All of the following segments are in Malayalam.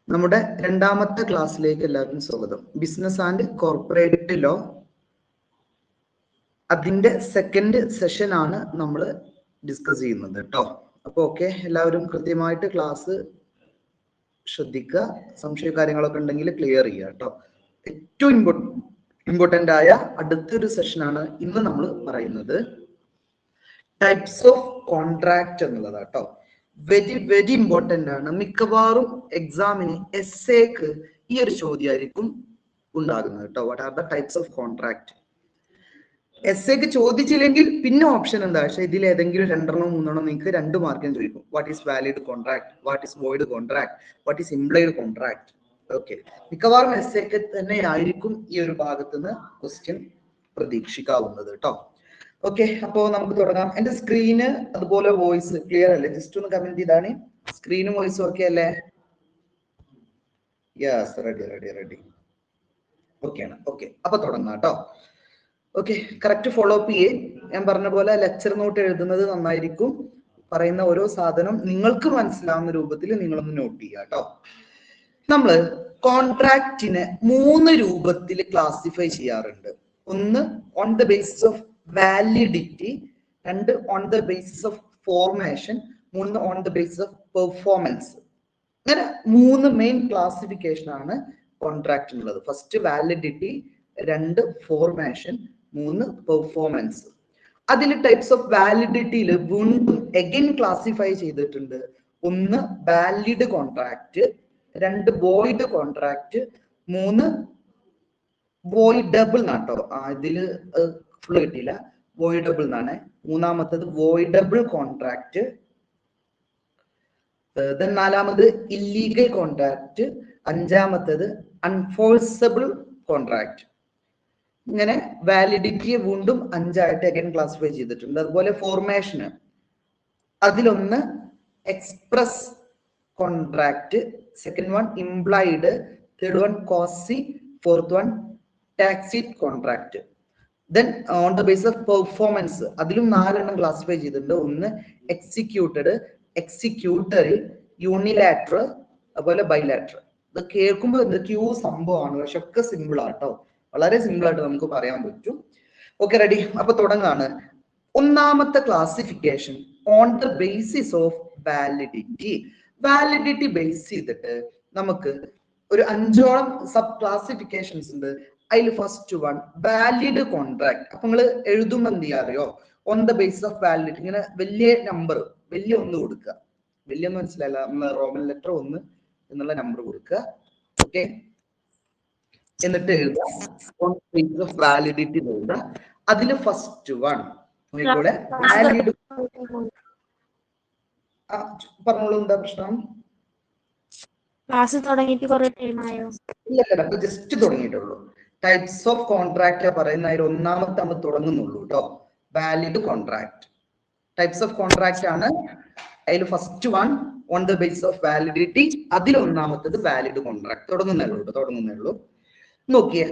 നമ്മുടെ രണ്ടാമത്തെ ക്ലാസ്സിലേക്ക് എല്ലാവർക്കും സ്വാഗതം. ബിസിനസ് ആൻഡ് കോർപ്പറേറ്റ് ലോ അതിന്റെ സെക്കൻഡ് സെഷൻ ആണ് നമ്മൾ ഡിസ്കസ് ചെയ്യുന്നത് കേട്ടോ. അപ്പോൾ ഓക്കെ, എല്ലാവരും കൃത്യമായിട്ട് ക്ലാസ് ശ്രദ്ധിക്കുക. സംശയ കാര്യങ്ങളൊക്കെ ഉണ്ടെങ്കിൽ ക്ലിയർ ചെയ്യുക കേട്ടോ. ഏറ്റവും ഇമ്പോർട്ടൻ്റ് ആയ അടുത്തൊരു സെഷനാണ് ഇന്ന് നമ്മൾ പറയുന്നത്. ടൈപ്സ് ഓഫ് കോൺട്രാക്ട് എന്നുള്ളത് കേട്ടോ. വെരി ഇമ്പോർട്ടൻ്റ് ആണ്. മിക്കവാറും എക്സാമിന് എസ്സേക്ക് ഈ ഒരു ചോദ്യമായിരിക്കും ഉണ്ടാകുന്നത് കേട്ടോ. What are the types of contract? എസ്സേക്ക് ചോദിച്ചില്ലെങ്കിൽ പിന്നെ ഓപ്ഷൻ എന്താ പക്ഷേ ഇതിൽ ഏതെങ്കിലും രണ്ടെണ്ണോ മൂന്നെണ്ണോ നിങ്ങൾക്ക് 2 മാർക്കിന് ചോദിക്കും. What is valid contract, what is void contract, what is implied contract. Okay, മിക്കവാറും എസ്സേക്ക് തന്നെ ആയിരിക്കും ഈ ഒരു ഭാഗത്ത് നിന്ന് ക്വസ്റ്റ്യൻ പ്രതീക്ഷിക്കാവുന്നത് കേട്ടോ. ഓക്കെ, അപ്പോൾ നമുക്ക് തുടങ്ങാം. എന്റെ സ്ക്രീന് അതുപോലെ വോയിസ് ക്ലിയർ അല്ലേ? ജസ്റ്റ് ഒന്ന് കമന്റ് ചെയ്താണ്. സ്ക്രീനും വോയിസും ഓക്കെ അല്ലേ? യെസ്, റെഡി ഓക്കെ ആണ്. ഓക്കെ, അപ്പൊ തുടങ്ങാം കേട്ടോ. ഓക്കെ, കറക്റ്റ് ഫോളോ അപ്പ് ചെയ്യേ. ഞാൻ പറഞ്ഞ പോലെ ലെക്ചർ നോട്ട് എഴുതുന്നത് നന്നായിരിക്കും. പറയുന്ന ഓരോ സാധനം നിങ്ങൾക്ക് മനസ്സിലാവുന്ന രൂപത്തിൽ നിങ്ങളൊന്ന് നോട്ട് ചെയ്യുക കേട്ടോ. നമ്മള് കോൺട്രാക്റ്റിനെ 3 രൂപത്തിൽ ക്ലാസിഫൈ ചെയ്യാറുണ്ട്. ഒന്ന് on the basis of validity, 2 on the basis of formation, 3 on the basis of performance. അങ്ങനെ 3 മെയിൻ ക്ലാസിഫിക്കേഷൻ ആണ് കോൺട്രാക്ട് ഉള്ളത്. First validity, 2 formation, 3 performance. അതിൽ ടൈപ്സ് ഓഫ് വാലിഡിറ്റിയിൽ വീണ്ടും അഗൈൻ ക്ലാസിഫൈ ചെയ്തിട്ടുണ്ട്. 1 valid contract, 2 void contract, 3 voidable നാട്ടോ. ഇതില് ഫുള്ള് കിട്ടിയില്ല, വോയിഡബിൾ എന്നാണ്. മൂന്നാമത്തത് വോയിഡബിൾ കോൺട്രാക്ട്, നാലാമത് ഇല്ലീഗൽ കോൺട്രാക്ട്, അഞ്ചാമത്തത് അൺഫോഴ്സബിൾ കോൺട്രാക്ട്. ഇങ്ങനെ വാലിഡിറ്റിയെ വീണ്ടും 5ആയിട്ട് അഗൈൻ ക്ലാസിഫൈ ചെയ്തിട്ടുണ്ട്. അതുപോലെ ഫോർമേഷന് അതിലൊന്ന് express contract, second one implied, third one quasi, fourth one tacit contract. Then on the base of performance അതിലും 4 ക്ലാസിഫൈ ചെയ്തിട്ടുണ്ട്. ഒന്ന് എക്സിക്യൂട്ടഡ്, എക്സിക്യൂട്ടറി, യൂണിലാറ്ററൽ, അതുപോലെ ബൈലാറ്ററൽ. ഇത് കേൾക്കുമ്പോൾ എന്തൊക്കെയോ സംഭവമാണ്, പക്ഷെ ഒക്കെ സിമ്പിൾ ആട്ടോ. വളരെ സിമ്പിൾ ആയിട്ട് നമുക്ക് പറയാൻ പറ്റും. Okay, ready? അപ്പൊ തുടങ്ങാണ്. ഒന്നാമത്തെ classification on the basis of validity. Validity base ചെയ്തിട്ട് നമുക്ക് ഒരു 5ഓളം സബ് ക്ലാസിഫിക്കേഷൻസ് ഉണ്ട്. അതിൽ ഫസ്റ്റ് വൺ വാലിഡ് കോൺട്രാക്ട്. അപ്പൊ നിങ്ങൾ എഴുതുമ്പോൾ എന്ത് ചെയ്യാ അറിയോ? On the basis of validity ഇങ്ങനെ വലിയ നമ്പർ, വലിയ 1 കൊടുക്കുക. വലിയൊന്നും മനസ്സിലായില്ല, നമ്മൾ റോമൻ ലെറ്റർ 1 എന്നുള്ള നമ്പർ കൊടുക്കുക. ഓക്കെ, എന്നിട്ട് എഴുതുക on the basis of validity എഴുതുക. അതിൽ ഫസ്റ്റ് വൺ കൂടെ വാലിഡ്. പറഞ്ഞോളൂ, എന്താ പ്രശ്നം? ക്ലാസ് തുടങ്ങിയിട്ട് കുറെ ടൈമായോ? ഇല്ല, ജസ്റ്റ് തുടങ്ങിയിട്ടുള്ളൂ. ടൈപ്സ് ഓഫ് കോൺട്രാക്ട് പറയുന്ന അതിൽ ഒന്നാമത്തെ നമ്മൾ തുടങ്ങുന്നുള്ളൂ കേട്ടോ. Valid contract, types of contract ആണ്. അതിൽ first one on the basis of validity, അതിൽ ഒന്നാമത്തത് വാലിഡ് കോൺട്രാക്ട്. തുടങ്ങുന്നേ ഉള്ളൂ. നോക്കിയേ,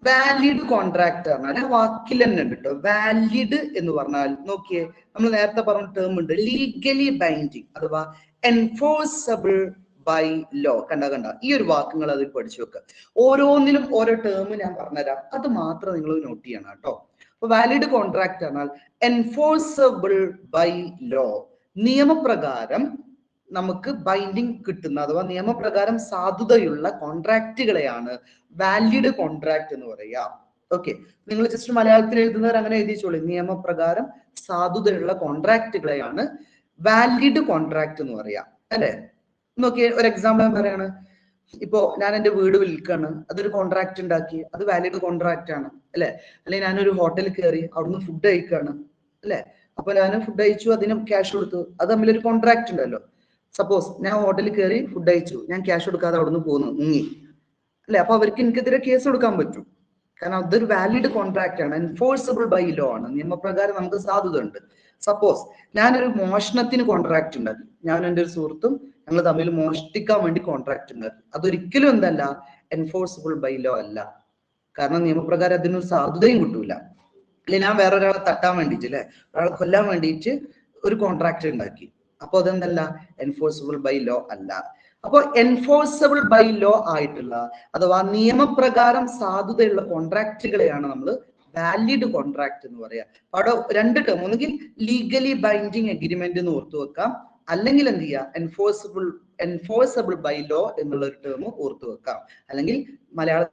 വാലിഡ് കോൺട്രാക്ട് പറഞ്ഞാൽ വാക്കിൽ തന്നെ ഉണ്ട് കേട്ടോ. വാലിഡ് എന്ന് പറഞ്ഞാൽ നോക്കിയേ, നമ്മൾ നേരത്തെ പറഞ്ഞ ടേം ഉണ്ട്, ലീഗലി ബൈൻഡിങ് അഥവാ എൻഫോഴ്സബിൾ ബൈ ലോ. കണ്ട ഈ ഒരു വാക്കുകൾ അതിൽ പഠിച്ചു വെക്കുക. ഓരോന്നിലും ഓരോ ടേം ഞാൻ പറഞ്ഞുതരാം, അത് മാത്രം നിങ്ങൾ നോട്ട് ചെയ്യണം കേട്ടോ. അപ്പൊ വാലിഡ് കോൺട്രാക്ട് പറഞ്ഞാൽ എൻഫോഴ്സബിൾ ബൈ ലോ, നിയമപ്രകാരം നമുക്ക് ബൈൻഡിങ് കിട്ടുന്ന അഥവാ നിയമപ്രകാരം സാധുതയുള്ള കോൺട്രാക്റ്റുകളെയാണ് വാലിഡ് കോൺട്രാക്ട് എന്ന് പറയാ. ഓക്കെ, നിങ്ങൾ ജസ്റ്റ് മലയാളത്തിൽ എഴുതുന്നവർ അങ്ങനെ എഴുതിച്ചോളൂ. നിയമപ്രകാരം സാധുതയുള്ള കോൺട്രാക്റ്റുകളെയാണ് വാലിഡ് കോൺട്രാക്ട് എന്ന് പറയാ, അല്ലെ? നോക്കിയേ, ഒരു എക്സാമ്പിൾ ഞാൻ പറയാണ്. ഇപ്പോ ഞാൻ എന്റെ വീട് വിൽക്കാണ്, അതൊരു കോൺട്രാക്ട് ഉണ്ടാക്കി, അത് വാലിഡ് കോൺട്രാക്ട് ആണ്, അല്ലെ? അല്ലെങ്കിൽ ഞാനൊരു ഹോട്ടലിൽ കയറി അവിടുന്ന് ഫുഡ് കഴിക്കാണ്, അല്ലെ? അപ്പൊ ഞാൻ ഫുഡ് കഴിച്ചു, അതിന് ക്യാഷ് കൊടുത്തു, അത് തമ്മിലൊരു കോൺട്രാക്ട് ഉണ്ടല്ലോ. സപ്പോസ് ഞാൻ ഹോട്ടലിൽ കയറി ഫുഡ് കഴിച്ചു, ഞാൻ ക്യാഷ് കൊടുക്കാതെ അവിടുന്ന് പോന്നു, മുങ്ങി, അല്ലെ? അപ്പൊ അവർക്ക് എനിക്കെതിരെ കേസ് കൊടുക്കാൻ പറ്റും, കാരണം അതൊരു വാലിഡ് കോൺട്രാക്ട് ആണ്, എൻഫോഴ്സബിൾ ബൈ ലോ ആണ്, നിയമപ്രകാരം നമുക്ക് സാധുത ഉണ്ട്. സപ്പോസ് ഞാനൊരു മോഷണത്തിന് കോൺട്രാക്ട് ഉണ്ടാക്കി, ഞാൻ എൻ്റെ ഒരു സുഹൃത്തും ഞങ്ങൾ തമ്മിൽ മോഷ്ടിക്കാൻ വേണ്ടി കോൺട്രാക്ട് ഉണ്ടാക്കി, അതൊരിക്കലും എന്തല്ല, എൻഫോഴ്സബിൾ ബൈ ലോ അല്ല, കാരണം നിയമപ്രകാരം അതിനൊരു സാധുതയും കിട്ടൂല. അല്ലെ ഞാൻ വേറൊരാളെ തട്ടാൻ വേണ്ടിയിട്ട്, അല്ലെ, ഒരാളെ കൊല്ലാൻ വേണ്ടിയിട്ട് ഒരു കോൺട്രാക്ട് ഉണ്ടാക്കി, അപ്പൊ അതെന്തല്ല, എൻഫോഴ്സിബിൾ ബൈ ലോ അല്ല. അപ്പോൾ എൻഫോഴ്സബിൾ ബൈ ലോ ആയിട്ടുള്ള അഥവാ നിയമപ്രകാരം സാധുതയുള്ള കോൺട്രാക്റ്റുകളെയാണ് നമ്മൾ വാലിഡ് കോൺട്രാക്ട് എന്ന് പറയാ. അവിടെ രണ്ട് ടേം, ഒന്നുകിൽ ലീഗലി ബൈൻഡിങ് എഗ്രിമെന്റ് എന്ന് ഓർത്തു വെക്കാം, അല്ലെങ്കിൽ എന്ത് ചെയ്യുക, എൻഫോഴ്സബിൾ ബൈ ലോ എന്നുള്ള ഒരു ടേം ഓർത്തു വെക്കാം, അല്ലെങ്കിൽ മലയാള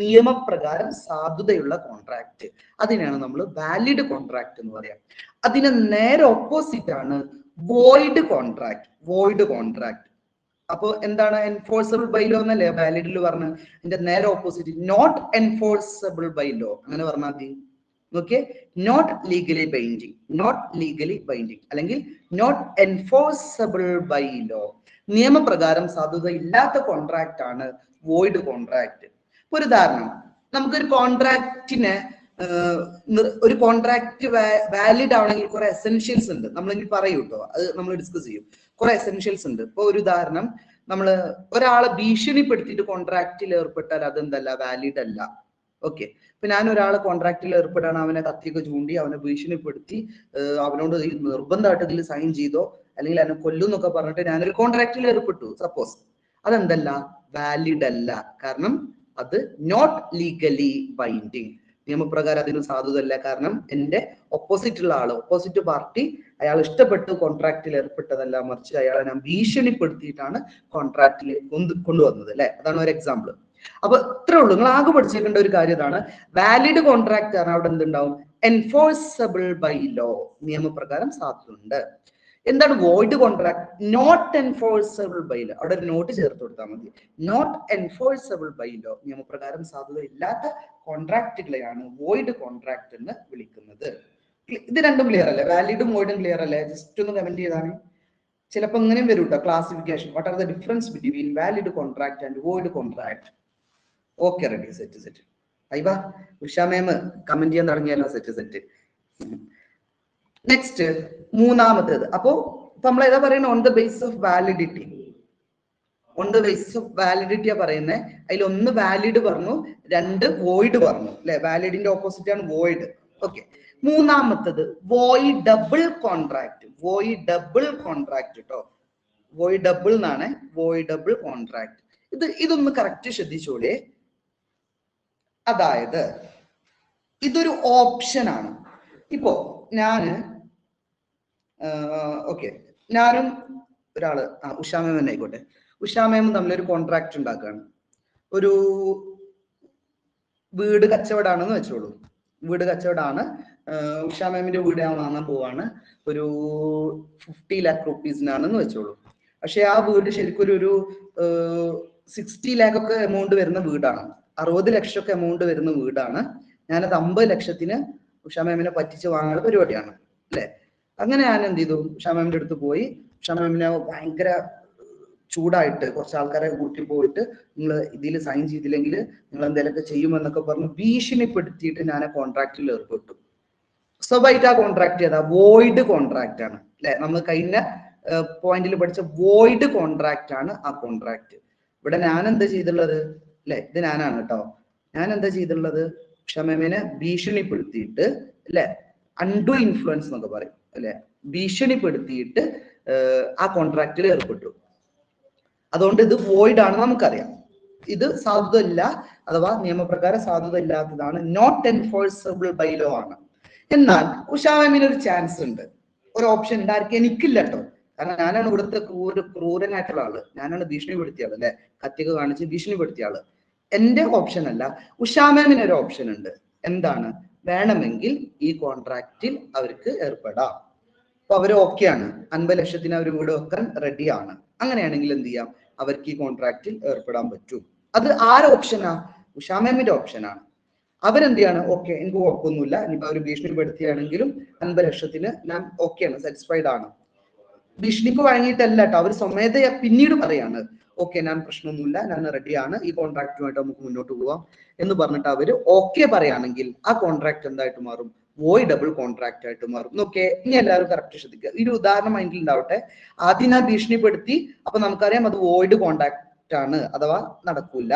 നിയമപ്രകാരം സാധുതയുള്ള കോൺട്രാക്ട്, അതിനാണ് നമ്മൾ വാലിഡ് കോൺട്രാക്ട് എന്ന് പറയാം. അതിന് നേരെ ഓപ്പോസിറ്റ് ആണ് വോയിഡ് കോൺട്രാക്ട്. വോയിഡ് കോൺട്രാക്ട് അപ്പൊ എന്താണ്, എൻഫോഴ്സബിൾ ബൈ ലോ എന്നല്ലേ വാലിഡിൽ പറഞ്ഞ്, അതിന്റെ നേരെ opposite not enforceable by law, അങ്ങനെ പറഞ്ഞാൽ മതി. നോക്കിയേ, not legally binding, not legally binding അല്ലെങ്കിൽ നോട്ട് എൻഫോഴ്സബിൾ ബൈ ലോ, നിയമപ്രകാരം സാധുത ഇല്ലാത്ത കോൺട്രാക്ട് ആണ് വോയിഡ് കോൺട്രാക്ട്. ഒരു ഉദാഹരണം, നമുക്കൊരു കോൺട്രാക്റ്റിനെ ഒരു കോൺട്രാക്ട് വാലിഡ് ആവണമെങ്കിൽ കുറെ എസെൻഷ്യൽസ് ഉണ്ട്, നമ്മൾ ഇനി പറയൂ കേട്ടോ, അത് നമ്മൾ ഡിസ്കസ് ചെയ്യും. കുറെ എസെൻഷ്യൽസ് ഉണ്ട്. ഇപ്പൊ ഒരു ഉദാഹരണം, നമ്മൾ ഒരാളെ ഭീഷണിപ്പെടുത്തിയിട്ട് കോൺട്രാക്റ്റിൽ ഏർപ്പെട്ടാൽ അതെന്തല്ല, വാലിഡ് അല്ല. ഓക്കെ, ഇപ്പൊ ഞാൻ ഒരാളെ കോൺട്രാക്റ്റിൽ ഏർപ്പെടാണ്, അവനെ കത്തിയൊക്കെ ചൂണ്ടി അവനെ ഭീഷണിപ്പെടുത്തി അവനോട് നിർബന്ധമായിട്ട് ഇതിൽ സൈൻ ചെയ്തോ അല്ലെങ്കിൽ അവനെ കൊല്ലും എന്നൊക്കെ പറഞ്ഞിട്ട് ഞാനൊരു കോൺട്രാക്റ്റിൽ ഏർപ്പെട്ടു സപ്പോസ്, അതെന്തല്ല, വാലിഡ് അല്ല. കാരണം അത് നോട്ട് ലീഗലി ബൈൻഡിങ്, നിയമപ്രകാരം അതിന് സാധുതല്ല. കാരണം എന്റെ ഓപ്പോസിറ്റുള്ള ആള്, ഓപ്പോസിറ്റ് പാർട്ടി, അയാൾ ഇഷ്ടപ്പെട്ട് കോൺട്രാക്റ്റിൽ ഏർപ്പെട്ടതല്ല, മറിച്ച് അയാളെ ഞാൻ ഭീഷണിപ്പെടുത്തിയിട്ടാണ് കോൺട്രാക്റ്റിൽ കൊണ്ടുവന്നത് അല്ലെ. അതാണ് ഒരു എക്സാമ്പിൾ. അപ്പൊ ഇത്രേ ഉള്ളൂ, നിങ്ങൾ ആകെ പഠിച്ചേക്കേണ്ട ഒരു കാര്യം ഇതാണ്, വാലിഡ് കോൺട്രാക്ട് ആണ് അവിടെ എന്തുണ്ടാവും, എൻഫോഴ്സബിൾ ബൈ ലോ, നിയമപ്രകാരം സാധുതയുണ്ട്. എന്താണ് void contract, not enforceable by law, അവിടെ ഒരു നോട്ട് ചേർത്ത് കൊടുത്താൽ മതി. നോട്ട് എൻഫോഴ്സബിൾ ബൈ ലോ, നിയമപ്രകാരം സാധുത ഇല്ലാത്ത കോൺട്രാക്റ്റുകളെയാണ് വോയിഡ് കോൺട്രാക്ട് എന്ന് വിളിക്കുന്നത്. ഇത് രണ്ടും ക്ലിയർ അല്ലേ, വാലിഡും വോയിഡും ക്ലിയർ അല്ലേ? ജസ്റ്റ് ഒന്ന് കമന്റ് ചെയ്താണ്. ചിലപ്പോൾ ഇങ്ങനെയും വരും കേട്ടോ, classification, what are the difference between valid contract and void contract. Okay, ready, set. അയ്യ ഉഷ മാം കമന്റ് ചെയ്യാൻ തുടങ്ങിയല്ലോ, സെറ്റ്. നെക്സ്റ്റ് മൂന്നാമത്തേത്. അപ്പോ നമ്മൾ ഏതാ പറയുന്നത്, on the base of validity. On the base of വാലിഡിറ്റിയാ പറയുന്നത്. അതിൽ ഒന്ന് വാലിഡ് പറഞ്ഞു, രണ്ട് വോയിഡ് പറഞ്ഞു അല്ലെ. വാലിഡിന്റെ ഓപ്പോസിറ്റ് ആണ് വോയിഡ്. ഓക്കെ, മൂന്നാമത്തത് വോയിഡബിൾ കോൺട്രാക്ട്. വോയിഡബിൾ കോൺട്രാക്ട് കേട്ടോ, വോയിഡബിൾ എന്നാണ്, വോയിഡബിൾ കോൺട്രാക്ട്. ഇതൊന്ന് കറക്റ്റ് ശ്രദ്ധിച്ചോളേ. അതായത് ഇതൊരു ഓപ്ഷനാണ്. ഇപ്പോ ഞാനും ഒരാള്, ഉഷാമേം തന്നെ ആയിക്കോട്ടെ, ഉഷാമേമും തമ്മിലൊരു കോൺട്രാക്ട് ഉണ്ടാക്കുകയാണ്. ഒരു വീട് കച്ചവടമാണെന്ന് വെച്ചോളൂ. വീട് കച്ചവടമാണ്, ഉഷാമേമിന്റെ വീട് ഞാൻ വാങ്ങാൻ പോവാണ്, ഒരു 50 lakh rupees-നാണെന്ന് വെച്ചോളൂ. പക്ഷെ ആ വീട് ശരിക്കും ഒരു 60 lakh ഒക്കെ എമൗണ്ട് വരുന്ന വീടാണ്, 60 ലക്ഷമൊക്കെ എമൗണ്ട് വരുന്ന വീടാണ്. ഞാനത് 50 ലക്ഷത്തിന് ഉഷാമേമിനെ പറ്റിച്ച് വാങ്ങുന്ന പരിപാടിയാണ് അല്ലെ. അങ്ങനെ ഞാൻ എന്ത് ചെയ്തു, ഉഷാമേമിന്റെ അടുത്ത് പോയി, ഉഷാമേമിനെ ഭയങ്കര ചൂടായിട്ട് കുറച്ച് ആൾക്കാരെ കൂട്ടി പോയിട്ട്, നിങ്ങൾ ഇതിൽ സൈൻ ചെയ്തില്ലെങ്കിൽ നിങ്ങൾ എന്തെങ്കിലുമൊക്കെ ചെയ്യുമെന്നൊക്കെ പറഞ്ഞ് ഭീഷണിപ്പെടുത്തിയിട്ട് ഞാൻ ആ കോൺട്രാക്റ്റിൽ ഏർപ്പെട്ടു. സ്വാഭാവികമായിട്ട് ആ കോൺട്രാക്ട് ചെയ്താ വോയിഡ് കോൺട്രാക്ട് ആണ് അല്ലെ. നമ്മൾ കഴിഞ്ഞ പോയിന്റിൽ പഠിച്ച വോയിഡ് കോൺട്രാക്ട് ആണ് ആ കോൺട്രാക്ട്. ഇവിടെ ഞാൻ എന്താ ചെയ്തിട്ടുള്ളത് അല്ലെ, ഇത് ഞാനാണ് കേട്ടോ, ഞാൻ എന്താ ചെയ്തിട്ടുള്ളത്, ഉഷാമേമിനെ ഭീഷണിപ്പെടുത്തിയിട്ട് അല്ലെ, അൺഡു ഇൻഫ്ലുവൻസ് എന്നൊക്കെ പറയും അല്ലെ, ഭീഷണിപ്പെടുത്തിയിട്ട് ആ കോൺട്രാക്റ്റിൽ ഏർപ്പെട്ടു. അതുകൊണ്ട് ഇത് വോയിഡ് ആണ് നമുക്കറിയാം. ഇത് സാധുത ഇല്ല, അഥവാ നിയമപ്രകാരം സാധുത ഇല്ലാത്തതാണ്, നോട്ട് എൻഫോഴ്സബിൾ ബൈ ലോ ആണ്. എന്നാൽ ഉഷാമേമിന് ഒരു ചാൻസ് ഉണ്ട്, ഒരു ഓപ്ഷൻ ഉണ്ടായിരിക്കും, എനിക്കില്ല കേട്ടോ. കാരണം ഞാനാണ് ഇവിടുത്തെ ക്രൂരനായിട്ടുള്ള ആള്, ഞാനാണ് ഭീഷണിപ്പെടുത്തിയ ആള് അല്ലെ, കത്തിയൊക്കെ കാണിച്ച് ഭീഷണിപ്പെടുത്തിയ ആള്. എന്റെ ഓപ്ഷൻ അല്ല, ഉഷാമേമിന് ഒരു ഓപ്ഷൻ ഉണ്ട്. എന്താണ്, വേണമെങ്കിൽ ഈ കോൺട്രാക്റ്റിൽ അവർക്ക് ഏർപ്പെടാം. അപ്പൊ അവര് ഓക്കെയാണ്, 50 ലക്ഷത്തിന് അവർ വീട് വെക്കാൻ റെഡിയാണ്. അങ്ങനെയാണെങ്കിൽ എന്ത് ചെയ്യാം, അവർക്ക് ഈ കോൺട്രാക്റ്റിൽ ഏർപ്പെടാൻ പറ്റും. അത് ആരുടെ ഓപ്ഷനാ, ഉഷാമേമിന്റെ ഓപ്ഷനാണ്. അവരെന്ത് ചെയ്യാണ്, ഓക്കെ എനിക്ക് കുഴപ്പമൊന്നുമില്ല, ഇനിയിപ്പോ അവർ ഭീഷണിപ്പെടുത്തിയാണെങ്കിലും 50 ലക്ഷത്തിന് ഞാൻ ഓക്കെയാണ്, സാറ്റിസ്ഫൈഡ് ആണ്. ഭീഷണിക്ക് വഴങ്ങിയിട്ടല്ല കേട്ടോ, അവർ സ്വമേധയാ പിന്നീട് പറയാണ്, ഓക്കെ ഞാൻ പ്രശ്നമൊന്നുമില്ല, ഞാൻ റെഡിയാണ്, ഈ കോൺട്രാക്റ്റുമായിട്ട് നമുക്ക് മുന്നോട്ട് പോവാം എന്ന് പറഞ്ഞിട്ട് അവര് ഓക്കെ പറയുകയാണെങ്കിൽ ആ കോൺട്രാക്ട് എന്തായിട്ട് മാറും, വോയിഡബിൾ കോൺട്രാക്ട് ആയിട്ട് മാറും. നോക്കേ, ഇനി എല്ലാവരും കറക്റ്റ് ശ്രദ്ധിക്കുക. ഈ ഒരു ഉദാഹരണം മൈൻഡിൽ ഉണ്ടാവട്ടെ. ആദ്യം ഞാൻ ഭീഷണിപ്പെടുത്തി, അപ്പൊ നമുക്കറിയാം അത് വോയിഡ് കോൺട്രാക്ട് ആണ്, അഥവാ നടക്കൂല.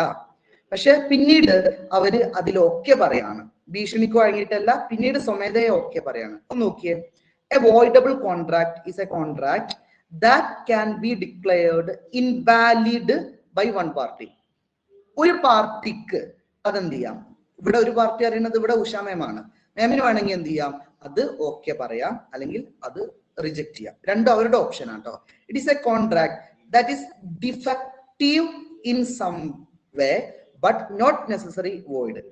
പക്ഷെ പിന്നീട് അവര് അതിൽ ഓക്കെ പറയാണ്, ഭീഷണിക്ക് വഴങ്ങിയിട്ടല്ല, പിന്നീട് സ്വമേധയെ ഓക്കെ പറയാണ്. ഒന്ന് നോക്കിയേ, A voidable contract is a contract that can be declared invalid by one party. ഒരു പാർട്ടിക്ക് അതെന്ത് ചെയ്യാം? ഇവിടെ ഒരു പാർട്ടി അറിയുന്നത് ഇവിടെ ഉഷ മാമാണ്. മാമിന് വേണമെങ്കിൽ എന്ത് ചെയ്യാം? അത് ഓക്കെ പറയാം, അല്ലെങ്കിൽ അത് റിജക്ട് ചെയ്യാം. രണ്ടും അവരുടെ ഓപ്ഷൻ ആണ് കേട്ടോ. It is a contract that is defective in some way but not necessary void.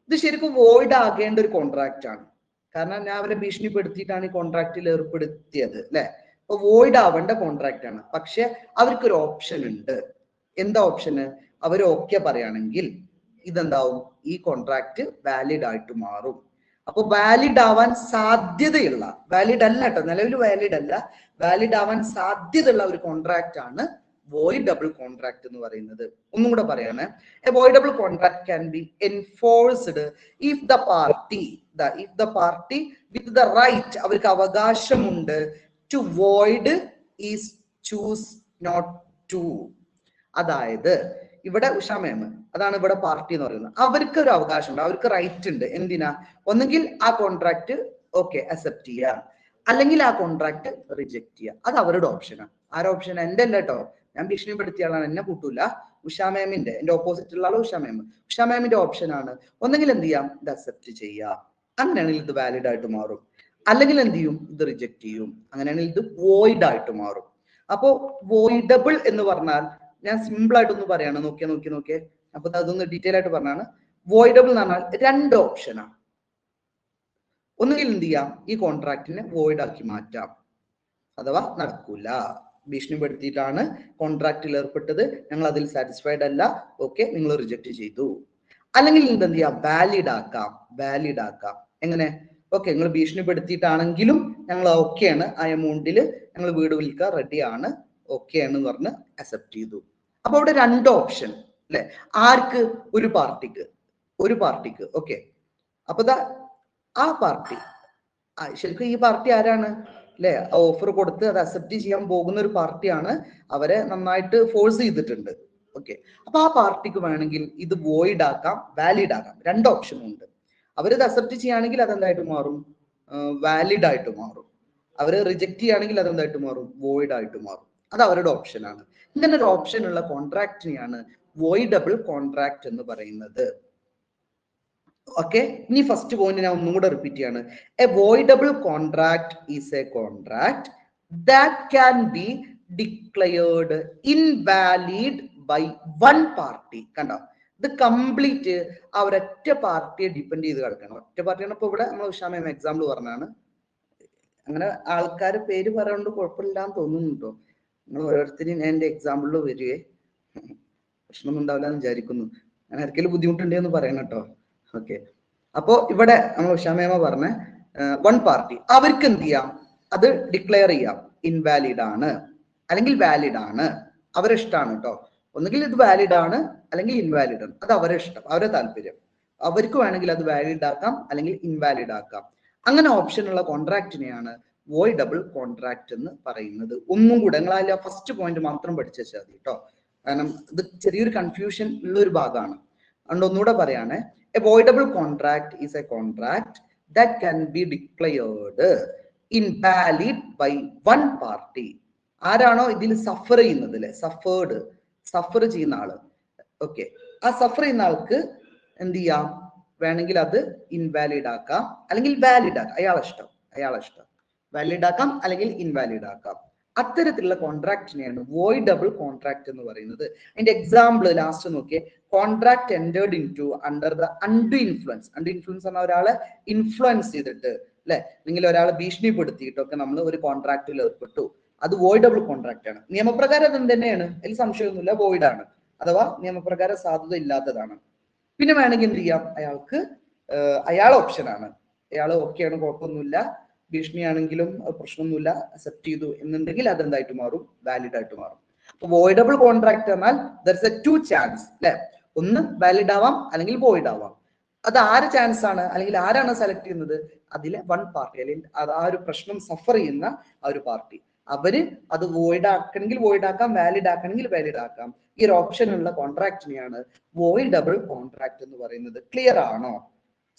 ഇത് ശരിക്കും വോയിഡ് ആകേണ്ട ഒരു കോൺട്രാക്ട് ആണ്. കാരണം ഞാൻ അവരെ ഭീഷണിപ്പെടുത്തിയിട്ടാണ് ഈ കോൺട്രാക്റ്റിൽ ഏർപ്പെടുത്തിയത് അല്ലെ. അപ്പൊ വോയിഡ് ആവേണ്ട കോൺട്രാക്ട് ആണ്. പക്ഷെ അവർക്കൊരു ഓപ്ഷൻ ഉണ്ട്. എന്താ ഓപ്ഷന്? അവർ ഓക്കെ പറയുകയാണെങ്കിൽ ഇതെന്താവും? ഈ കോൺട്രാക്ട് വാലിഡ് ആയിട്ട് മാറും. അപ്പൊ വാലിഡ് ആവാൻ സാധ്യതയുള്ള, വാലിഡ് അല്ല കേട്ടോ, നിലവിൽ വാലിഡ് അല്ല, വാലിഡ് ആവാൻ സാധ്യതയുള്ള ഒരു കോൺട്രാക്ട് ആണ് voidable contract എന്ന് പറയുന്നത്. ഒന്നും കൂടെ പറയാണ്. A voidable contract can be enforced if the party with the right, അവർക്ക് അവകാശമുണ്ട്, to void is choose not to. അതായത് ഇവിടെ ഉഷ മാം, അതാണ് ഇവിടെ പാർട്ടി എന്ന് പറയുന്നത്, അവർക്ക് ഒരു അവകാശമുണ്ട്, അവർക്ക് റൈറ്റ് ഉണ്ട്. എന്തിനാ? ഒന്നുകിൽ ആ കോൺട്രാക്ട് ഓക്കെ അക്സെപ്റ്റ് ചെയ്യാം, അല്ലെങ്കിൽ ആ കോൺട്രാക്ട് റിജക്ട് ചെയ്യാം. അത് അവരുടെ ഓപ്ഷനാണ്. ആരുടെ ഓപ്ഷൻ? എന്റെ അല്ല കേട്ടോ, ഞാൻ ഭീഷണിപ്പെടുത്തിയ ആളാണ്, എന്നെ കൂട്ടൂല. ഉഷ മാമിന്റെ, എന്റെ ഓപ്പോസിറ്റ് ഉള്ള ആള് ഉഷ മാം. ഉഷ മാമിന്റെ ഓപ്ഷൻ ആണ്. ഒന്നെങ്കിൽ എന്ത് ചെയ്യാം? ഇത് അക്സെപ്റ്റ് ചെയ്യാം, അങ്ങനെയാണെങ്കിൽ ഇത് വാലിഡ് ആയിട്ട് മാറും. അല്ലെങ്കിൽ എന്ത് ചെയ്യും? ഇത് റിജക്ട് ചെയ്യും, അങ്ങനെയാണെങ്കിൽ ഇത് വോയിഡ് ആയിട്ട് മാറും. അപ്പോ വോയിഡബിൾ എന്ന് പറഞ്ഞാൽ ഞാൻ സിമ്പിൾ ആയിട്ടൊന്ന് പറയാണ്. നോക്കിയേ. അപ്പൊ അതൊന്ന് ഡീറ്റെയിൽ ആയിട്ട് പറഞ്ഞാണ്. വോയിഡബിൾ എന്ന് പറഞ്ഞാൽ രണ്ട് ഓപ്ഷനാണ്. ഒന്നുകിൽ എന്ത് ചെയ്യാം? ഈ കോൺട്രാക്റ്റിനെ വോയിഡ് ആക്കി മാറ്റാം, അഥവാ നടക്കൂല, ഭീഷണിപ്പെടുത്തിയിട്ടാണ് കോൺട്രാക്റ്റിൽ ഏർപ്പെട്ടത്, ഞങ്ങൾ അതിൽ സാറ്റിസ്ഫൈഡ് അല്ല, ഓക്കെ നിങ്ങൾ റിജക്ട് ചെയ്തു. അല്ലെങ്കിൽ എന്ത് ചെയ്യാം? വാലിഡ് ആക്കാം. എങ്ങനെ? ഓക്കെ നിങ്ങൾ ഭീഷണിപ്പെടുത്തിയിട്ടാണെങ്കിലും ഞങ്ങൾ ഓക്കെയാണ്, ആ എമൗണ്ടിൽ ഞങ്ങൾ വീട് വിൽക്കാൻ റെഡിയാണ്, ഓക്കെ എന്ന് പറഞ്ഞ് അക്സെപ്റ്റ് ചെയ്തു. അപ്പൊ അവിടെ രണ്ട് ഓപ്ഷൻ അല്ലെ? ആർക്ക്? ഒരു പാർട്ടിക്ക്. ഓക്കെ. അപ്പൊ ആ പാർട്ടി, ശരിക്കും ഈ പാർട്ടി ആരാണ് അല്ലെ? ഓഫർ കൊടുത്ത് അത് അക്സെപ്റ്റ് ചെയ്യാൻ പോകുന്ന ഒരു പാർട്ടിയാണ്. അവരെ നന്നായിട്ട് ഫോഴ്സ് ചെയ്തിട്ടുണ്ട്. ഓക്കെ. അപ്പൊ ആ പാർട്ടിക്ക് വേണമെങ്കിൽ ഇത് വോയിഡ് ആക്കാം, വാലിഡ് ആക്കാം, രണ്ട് ഓപ്ഷനും ഉണ്ട്. അവരിത് അക്സെപ്റ്റ് ചെയ്യുകയാണെങ്കിൽ അതെന്തായിട്ട് മാറും? വാലിഡ് ആയിട്ട് മാറും. അവര് റിജക്ട് ചെയ്യുകയാണെങ്കിൽ അതെന്തായിട്ട് മാറും? വോയിഡ് ആയിട്ട് മാറും. അത് അവരുടെ ഓപ്ഷനാണ്. ഇങ്ങനെ ഒരു ഓപ്ഷൻ ഉള്ള കോൺട്രാക്റ്റിനെയാണ് വോയിഡബിൾ കോൺട്രാക്ട് എന്ന് പറയുന്നത്. ഓക്കെ. ഇനി ഫസ്റ്റ് പോയിന്റ് ഞാൻ ഒന്നും കൂടെ റിപ്പീറ്റ് ചെയ്യാണ്. A voidable contract is a contract that can be declared invalid by one party. കണ്ടോ? ഇത് കംപ്ലീറ്റ് ആ ഒരൊറ്റ പാർട്ടിയെ ഡിപ്പെൻഡ് ചെയ്ത് കിടക്കണം. ഒറ്റ പാർട്ടിയാണ്. ഇപ്പൊ ഇവിടെ നമ്മൾ ഉഷ മാം എക്സാമ്പിൾ പറഞ്ഞാണ്. അങ്ങനെ ആൾക്കാർ പേര് പറയാണ്ട് കുഴപ്പമില്ലാന്ന് തോന്നുന്നു കേട്ടോ. നിങ്ങൾ ഓരോരുത്തരും ഞാൻ എന്റെ എക്സാമ്പിളിൽ വരുവേ, പ്രശ്നമൊന്നും ഉണ്ടാവില്ല എന്ന് വിചാരിക്കുന്നു. ഞാൻ ആർക്കെങ്കിലും ബുദ്ധിമുട്ടുണ്ടെന്ന് പറയണം കേട്ടോ. ഓക്കെ. അപ്പോ ഇവിടെ നമ്മൾ ഉഷ മാമ പറഞ്ഞ വൺ പാർട്ടി, അവർക്ക് എന്ത് ചെയ്യാം? അത് ഡിക്ലെയർ ചെയ്യാം, ഇൻവാലിഡ് ആണ് അല്ലെങ്കിൽ വാലിഡ് ആണ്. അവരെ ഇഷ്ടമാണ് കേട്ടോ. ഒന്നുകിൽ ഇത് വാലിഡ് ആണ് അല്ലെങ്കിൽ ഇൻവാലിഡ് ആണ്. അത് അവരെ ഇഷ്ടം, അവരെ താല്പര്യം. അവർക്ക് വേണമെങ്കിൽ അത് വാലിഡ് ആക്കാം അല്ലെങ്കിൽ ഇൻവാലിഡ് ആക്കാം. അങ്ങനെ ഓപ്ഷൻ ഉള്ള കോൺട്രാക്റ്റിനെയാണ് വോയിഡബിൾ കോൺട്രാക്ട് എന്ന് പറയുന്നത്. ഒന്നും കൂടെ നിങ്ങൾ അതിൽ ഫസ്റ്റ് പോയിന്റ് മാത്രം പഠിച്ചു വെച്ചാൽ മതി കേട്ടോ. കാരണം ഇത് ചെറിയൊരു കൺഫ്യൂഷൻ ഉള്ള ഒരു ഭാഗമാണ്. അതുകൊണ്ട് ഒന്നുകൂടെ പറയാണ്. A voidable contract is a contract that can be declared invalid by one party. ആരാണോ ഇതിൽ സഫർ ചെയ്യുന്നത് അല്ലെ, സഫർ ചെയ്യുന്ന ആള്, ഓക്കെ, ആ സഫർ ചെയ്യുന്ന ആൾക്ക് എന്ത് ചെയ്യാം? വേണമെങ്കിൽ അത് ഇൻവാലിഡ് ആക്കാം അല്ലെങ്കിൽ വാലിഡ് ആക്കാം. അയാളെ ഇഷ്ടം വാലിഡ് ആക്കാം അല്ലെങ്കിൽ ഇൻവാലിഡ് ആക്കാം. അത്തരത്തിലുള്ള കോൺട്രാക്റ്റിനെയാണ് വോയിഡബിൾ കോൺട്രാക്ട് എന്ന് പറയുന്നത്. അതിന്റെ എക്സാമ്പിൾ ലാസ്റ്റ് നോക്കിയേ. Contract entered into under the undue influence. Undue influence പറഞ്ഞാൽ ഒരാളെ ഇൻഫ്ലുവൻസ് ചെയ്തിട്ട് അല്ലെ, അല്ലെങ്കിൽ ഒരാളെ ഭീഷണിപ്പെടുത്തിയിട്ടൊക്കെ നമ്മൾ ഒരു കോൺട്രാക്റ്റിൽ ഏർപ്പെട്ടു. അത് വോയിഡബിൾ കോൺട്രാക്ട് ആണ്. നിയമപ്രകാരം അത് തന്നെയാണ്, അതിൽ സംശയമൊന്നുമില്ല, വോയിഡ് ആണ്, അഥവാ നിയമപ്രകാരം സാധുത ഇല്ലാത്തതാണ്. പിന്നെ വേണമെങ്കിൽ എന്ത് ചെയ്യാം? അയാൾ ഓപ്ഷനാണ്, അയാൾ ഓക്കെയാണ്, കുഴപ്പമൊന്നുമില്ല, ഭീഷണിയാണെങ്കിലും പ്രശ്നമൊന്നുമില്ല, അക്സെപ്റ്റ് ചെയ്തു എന്നുണ്ടെങ്കിൽ അതെന്തായിട്ട് മാറും? വാലിഡ് ആയിട്ട് മാറും. അപ്പൊ വോയിഡബിൾ കോൺട്രാക്ട് എന്നാൽ there is a two chance അല്ലെ, ഒന്ന് വാലിഡ് ആവാം അല്ലെങ്കിൽ വോയിഡ് ആവാം. അത് ആര് ചാൻസ് ആണ് അല്ലെങ്കിൽ ആരാണ് സെലക്ട് ചെയ്യുന്നത്? അതിലെ വൺ പാർട്ടി, അല്ലെങ്കിൽ ആ ഒരു പ്രശ്നം സഫർ ചെയ്യുന്ന ആ ഒരു പാർട്ടി. അവര് അത് വോയിഡ് ആക്കണമെങ്കിൽ വോയിഡ് ആക്കാം, വാലിഡ് ആക്കണമെങ്കിൽ വാലിഡ് ആക്കാം. ഈ ഒരു ഓപ്ഷൻ ഉള്ള കോൺട്രാക്റ്റിനെയാണ് വോയിഡബിൾ കോൺട്രാക്ട് എന്ന് പറയുന്നത്. ക്ലിയർ ആണോ?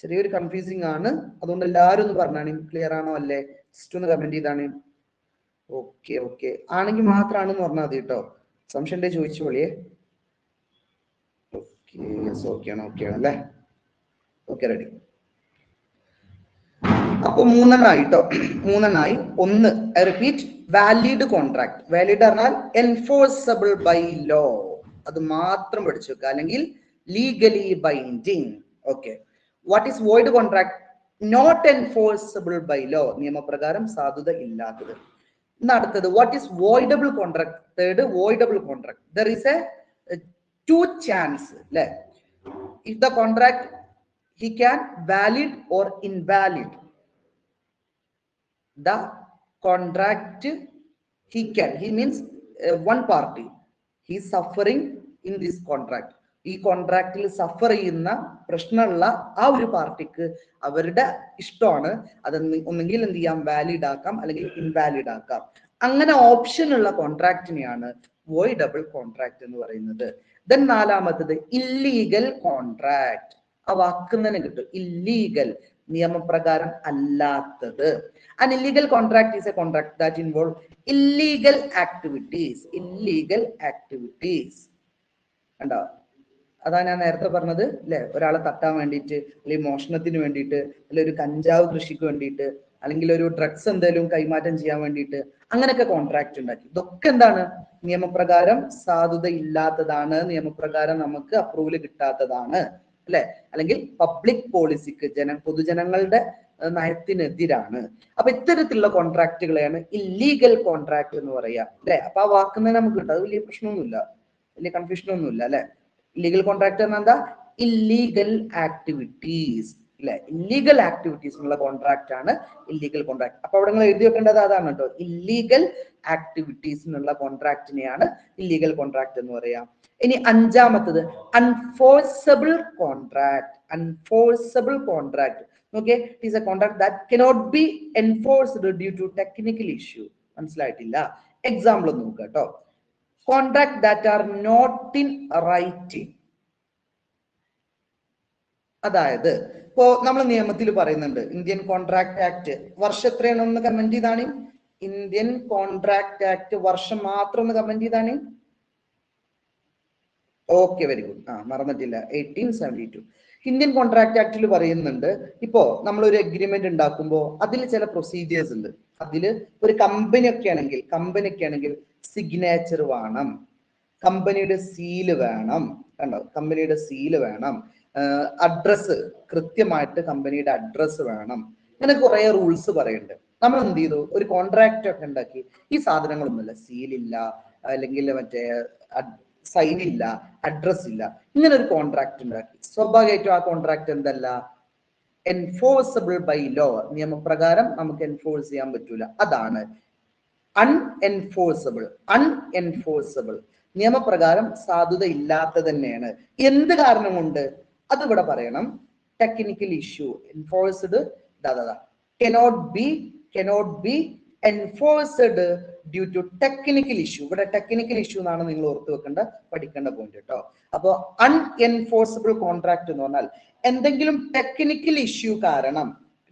ചെറിയൊരു കൺഫ്യൂസിങ് ആണ്, അതുകൊണ്ട് എല്ലാവരും ഒന്ന് പറഞ്ഞാണ് ക്ലിയർ ആണോ അല്ലേ. ജസ്റ്റ് ഒന്ന് കമന്റ് ചെയ്താണ്. ഓക്കെ ഓക്കെ ആണെങ്കിൽ മാത്രമാണെന്ന് പറഞ്ഞാൽ മതി കേട്ടോ. സംശയം ഉണ്ടെങ്കിൽ ചോദിച്ചോളിയേ. ഓക്കെ യെസ് ഓക്കെ ആണ് അല്ലേ? Okay ready. അപ്പൊ മൂന്നെണ്ണായി കേട്ടോ, മൂന്നെണ്ണായി. ഒന്ന് റിപ്പീറ്റ്, വാലിഡ് കോൺട്രാക്ട്. വാലിഡ് പറഞ്ഞാൽ എൻഫോഴ്സബിൾ ബൈ ലോ, അത് മാത്രം പഠിച്ചു വെക്കുക, അല്ലെങ്കിൽ legally binding. Okay. What is void contract? Not enforceable by law, നിയമപ്രകാരം സാധുത ഇല്ലാത്തത്. അടുത്തത് what is voidable contract? Third voidable contract. There is a two chance അല്ലെ. If the contract he can valid or invalid the contract. He means one party, he is suffering in this contract. ഈ കോൺട്രാക്റ്റിൽ സഫർ ചെയ്യുന്ന പ്രശ്നമുള്ള ആ ഒരു പാർട്ടിക്ക് അവരുടെ ഇഷ്ടമാണ് അത് ഒന്നെങ്കിൽ എന്ത് ചെയ്യാം, വാലിഡ് ആക്കാം അല്ലെങ്കിൽ ഇൻവാലിഡ് ആക്കാം. അങ്ങനെ ഓപ്ഷൻ ഉള്ള കോൺട്രാക്റ്റിനെയാണ് വോയിഡബിൾ കോൺട്രാക്ട് എന്ന് പറയുന്നത്. ദെൻ നാലാമത്തത് ഇല്ലീഗൽ കോൺട്രാക്ട്. ആ വാക്ക് തന്നെ കിട്ടും, ഇല്ലീഗൽ, നിയമപ്രകാരം അല്ലാത്തത്. An illegal contract is a contract that involve illegal activities. Illegal activities. കണ്ടോ? അതാണ് ഞാൻ നേരത്തെ പറഞ്ഞത് അല്ലെ, ഒരാളെ തട്ടാൻ വേണ്ടിയിട്ട്, അല്ലെങ്കിൽ മോഷണത്തിന് വേണ്ടിയിട്ട്, അല്ലെങ്കിൽ ഒരു കഞ്ചാവ് കൃഷിക്ക് വേണ്ടിയിട്ട്, അല്ലെങ്കിൽ ഒരു ഡ്രഗ്സ് എന്തെങ്കിലും കൈമാറ്റം ചെയ്യാൻ വേണ്ടിയിട്ട്, അങ്ങനെയൊക്കെ കോൺട്രാക്ട് ഉണ്ടാക്കി. ഇതൊക്കെ എന്താണ്? നിയമപ്രകാരം സാധുത ഇല്ലാത്തതാണ്, നിയമപ്രകാരം നമുക്ക് അപ്രൂവൽ കിട്ടാത്തതാണ് അല്ലെ, അല്ലെങ്കിൽ പബ്ലിക് പോളിസിക്ക്, പൊതുജനങ്ങളുടെ നയത്തിനെതിരാണ്. അപ്പൊ ഇത്തരത്തിലുള്ള കോൺട്രാക്റ്റുകളെയാണ് ഇല്ലീഗൽ കോൺട്രാക്ട് എന്ന് പറയാ അല്ലെ. അപ്പൊ ആ വാക്കുന്ന നമുക്ക് കിട്ടും, അത് വലിയ പ്രശ്നമൊന്നുമില്ല, വലിയ കൺഫ്യൂഷൻ ഒന്നുമില്ല അല്ലെ. ഇല്ലീഗൽ കോൺട്രാക്ട് പറഞ്ഞാൽ എന്താ? ഇല്ലീഗൽ ആക്ടിവിറ്റീസ് അല്ലെ, ഇല്ലീഗൽ ആക്ടിവിറ്റീസ് എന്നുള്ള കോൺട്രാക്ട് ആണ് ഇല്ലീഗൽ കോൺട്രാക്ട്. അപ്പൊ അവിടെ നിങ്ങൾ എഴുതി വെക്കേണ്ടത് അതാണ് കേട്ടോ, ഇല്ലീഗൽ ആക്ടിവിറ്റീസ് എന്നുള്ള കോൺട്രാക്റ്റിനെയാണ് ഇല്ലീഗൽ കോൺട്രാക്ട് എന്ന് പറയാം. ഇനി അഞ്ചാമത്തത് അൺഫോഴ്സബിൾ കോൺട്രാക്ട്. അൺഫോഴ്സബിൾ കോൺട്രാക്ട് നോക്കിയേ, it is a contract that cannot be enforced due to technical issue. മനസ്സിലായിട്ടില്ല? എക്സാമ്പിൾ ഒന്ന് നോക്കുക കേട്ടോ. Contract that are not in writing. അതായത് ഇപ്പോ നമ്മൾ നിയമത്തിൽ പറയുന്നുണ്ട്, ഇന്ത്യൻ കോൺട്രാക്ട് ആക്ട് വർഷം എത്രയാണെന്ന് കമന്റ് ചെയ്താണ്. ഇന്ത്യൻ കോൺട്രാക്ട് ആക്ട് വർഷം മാത്രം ഒന്ന് കമന്റ് ചെയ്താണ്. Okay very good. മറന്നിട്ടില്ല, 1872. ഇന്ത്യൻ കോൺട്രാക്ട് ആക്ടിൽ പറയുന്നുണ്ട്, ഇപ്പോ നമ്മളൊരു എഗ്രിമെന്റ് ഉണ്ടാക്കുമ്പോൾ അതിൽ ചില പ്രൊസീജിയേഴ്സ് ഉണ്ട്. അതില് ഒരു കമ്പനിയൊക്കെ ആണെങ്കിൽ സിഗ്നേച്ചർ വേണം, കമ്പനിയുടെ സീല് വേണം. കണ്ടോ, കമ്പനിയുടെ സീല് വേണം, അഡ്രസ് കൃത്യമായിട്ട് കമ്പനിയുടെ അഡ്രസ് വേണം. അങ്ങനെ കുറെ റൂൾസ് പറയുന്നുണ്ട്. നമ്മൾ എന്ത് ചെയ്തു, ഒരു കോൺട്രാക്ട് ഒക്കെ ഉണ്ടാക്കി. ഈ സാധനങ്ങളൊന്നുമില്ല, സീലില്ല, അല്ലെങ്കിൽ മറ്റേ സൈൻ ഇല്ല, അഡ്രസ് ഇല്ല, ഇങ്ങനെ ഒരു കോൺട്രാക്ട് ഉണ്ടാക്കി. സ്വാഭാവികമായിട്ടും ആ കോൺട്രാക്ട് എന്തല്ല, എൻഫോഴ്സബിൾ ബൈ ലോ, നിയമപ്രകാരം നമുക്ക് എൻഫോഴ്സ് ചെയ്യാൻ പറ്റൂല. അതാണ് അൺഎൻഫോഴ്സബിൾ. അൺഎൻഫോഴ്സബിൾ, നിയമപ്രകാരം സാധുത ഇല്ലാത്ത തന്നെയാണ്. എന്ത് കാരണം കൊണ്ട്? അത് ഇവിടെ പറയണം. Technical issue, enforced cannot be enforced due to technical issue. ഇവിടെ ടെക്നിക്കൽ ഇഷ്യൂ എന്നാണ് നിങ്ങൾ ഓർത്ത് വെക്കേണ്ട, പഠിക്കേണ്ട പോയിന്റ് കേട്ടോ. അപ്പൊ അൺഎൻഫോഴ്സബിൾ കോൺട്രാക്ട് എന്ന് പറഞ്ഞാൽ എന്തെങ്കിലും ടെക്നിക്കൽ ഇഷ്യൂ കാരണം.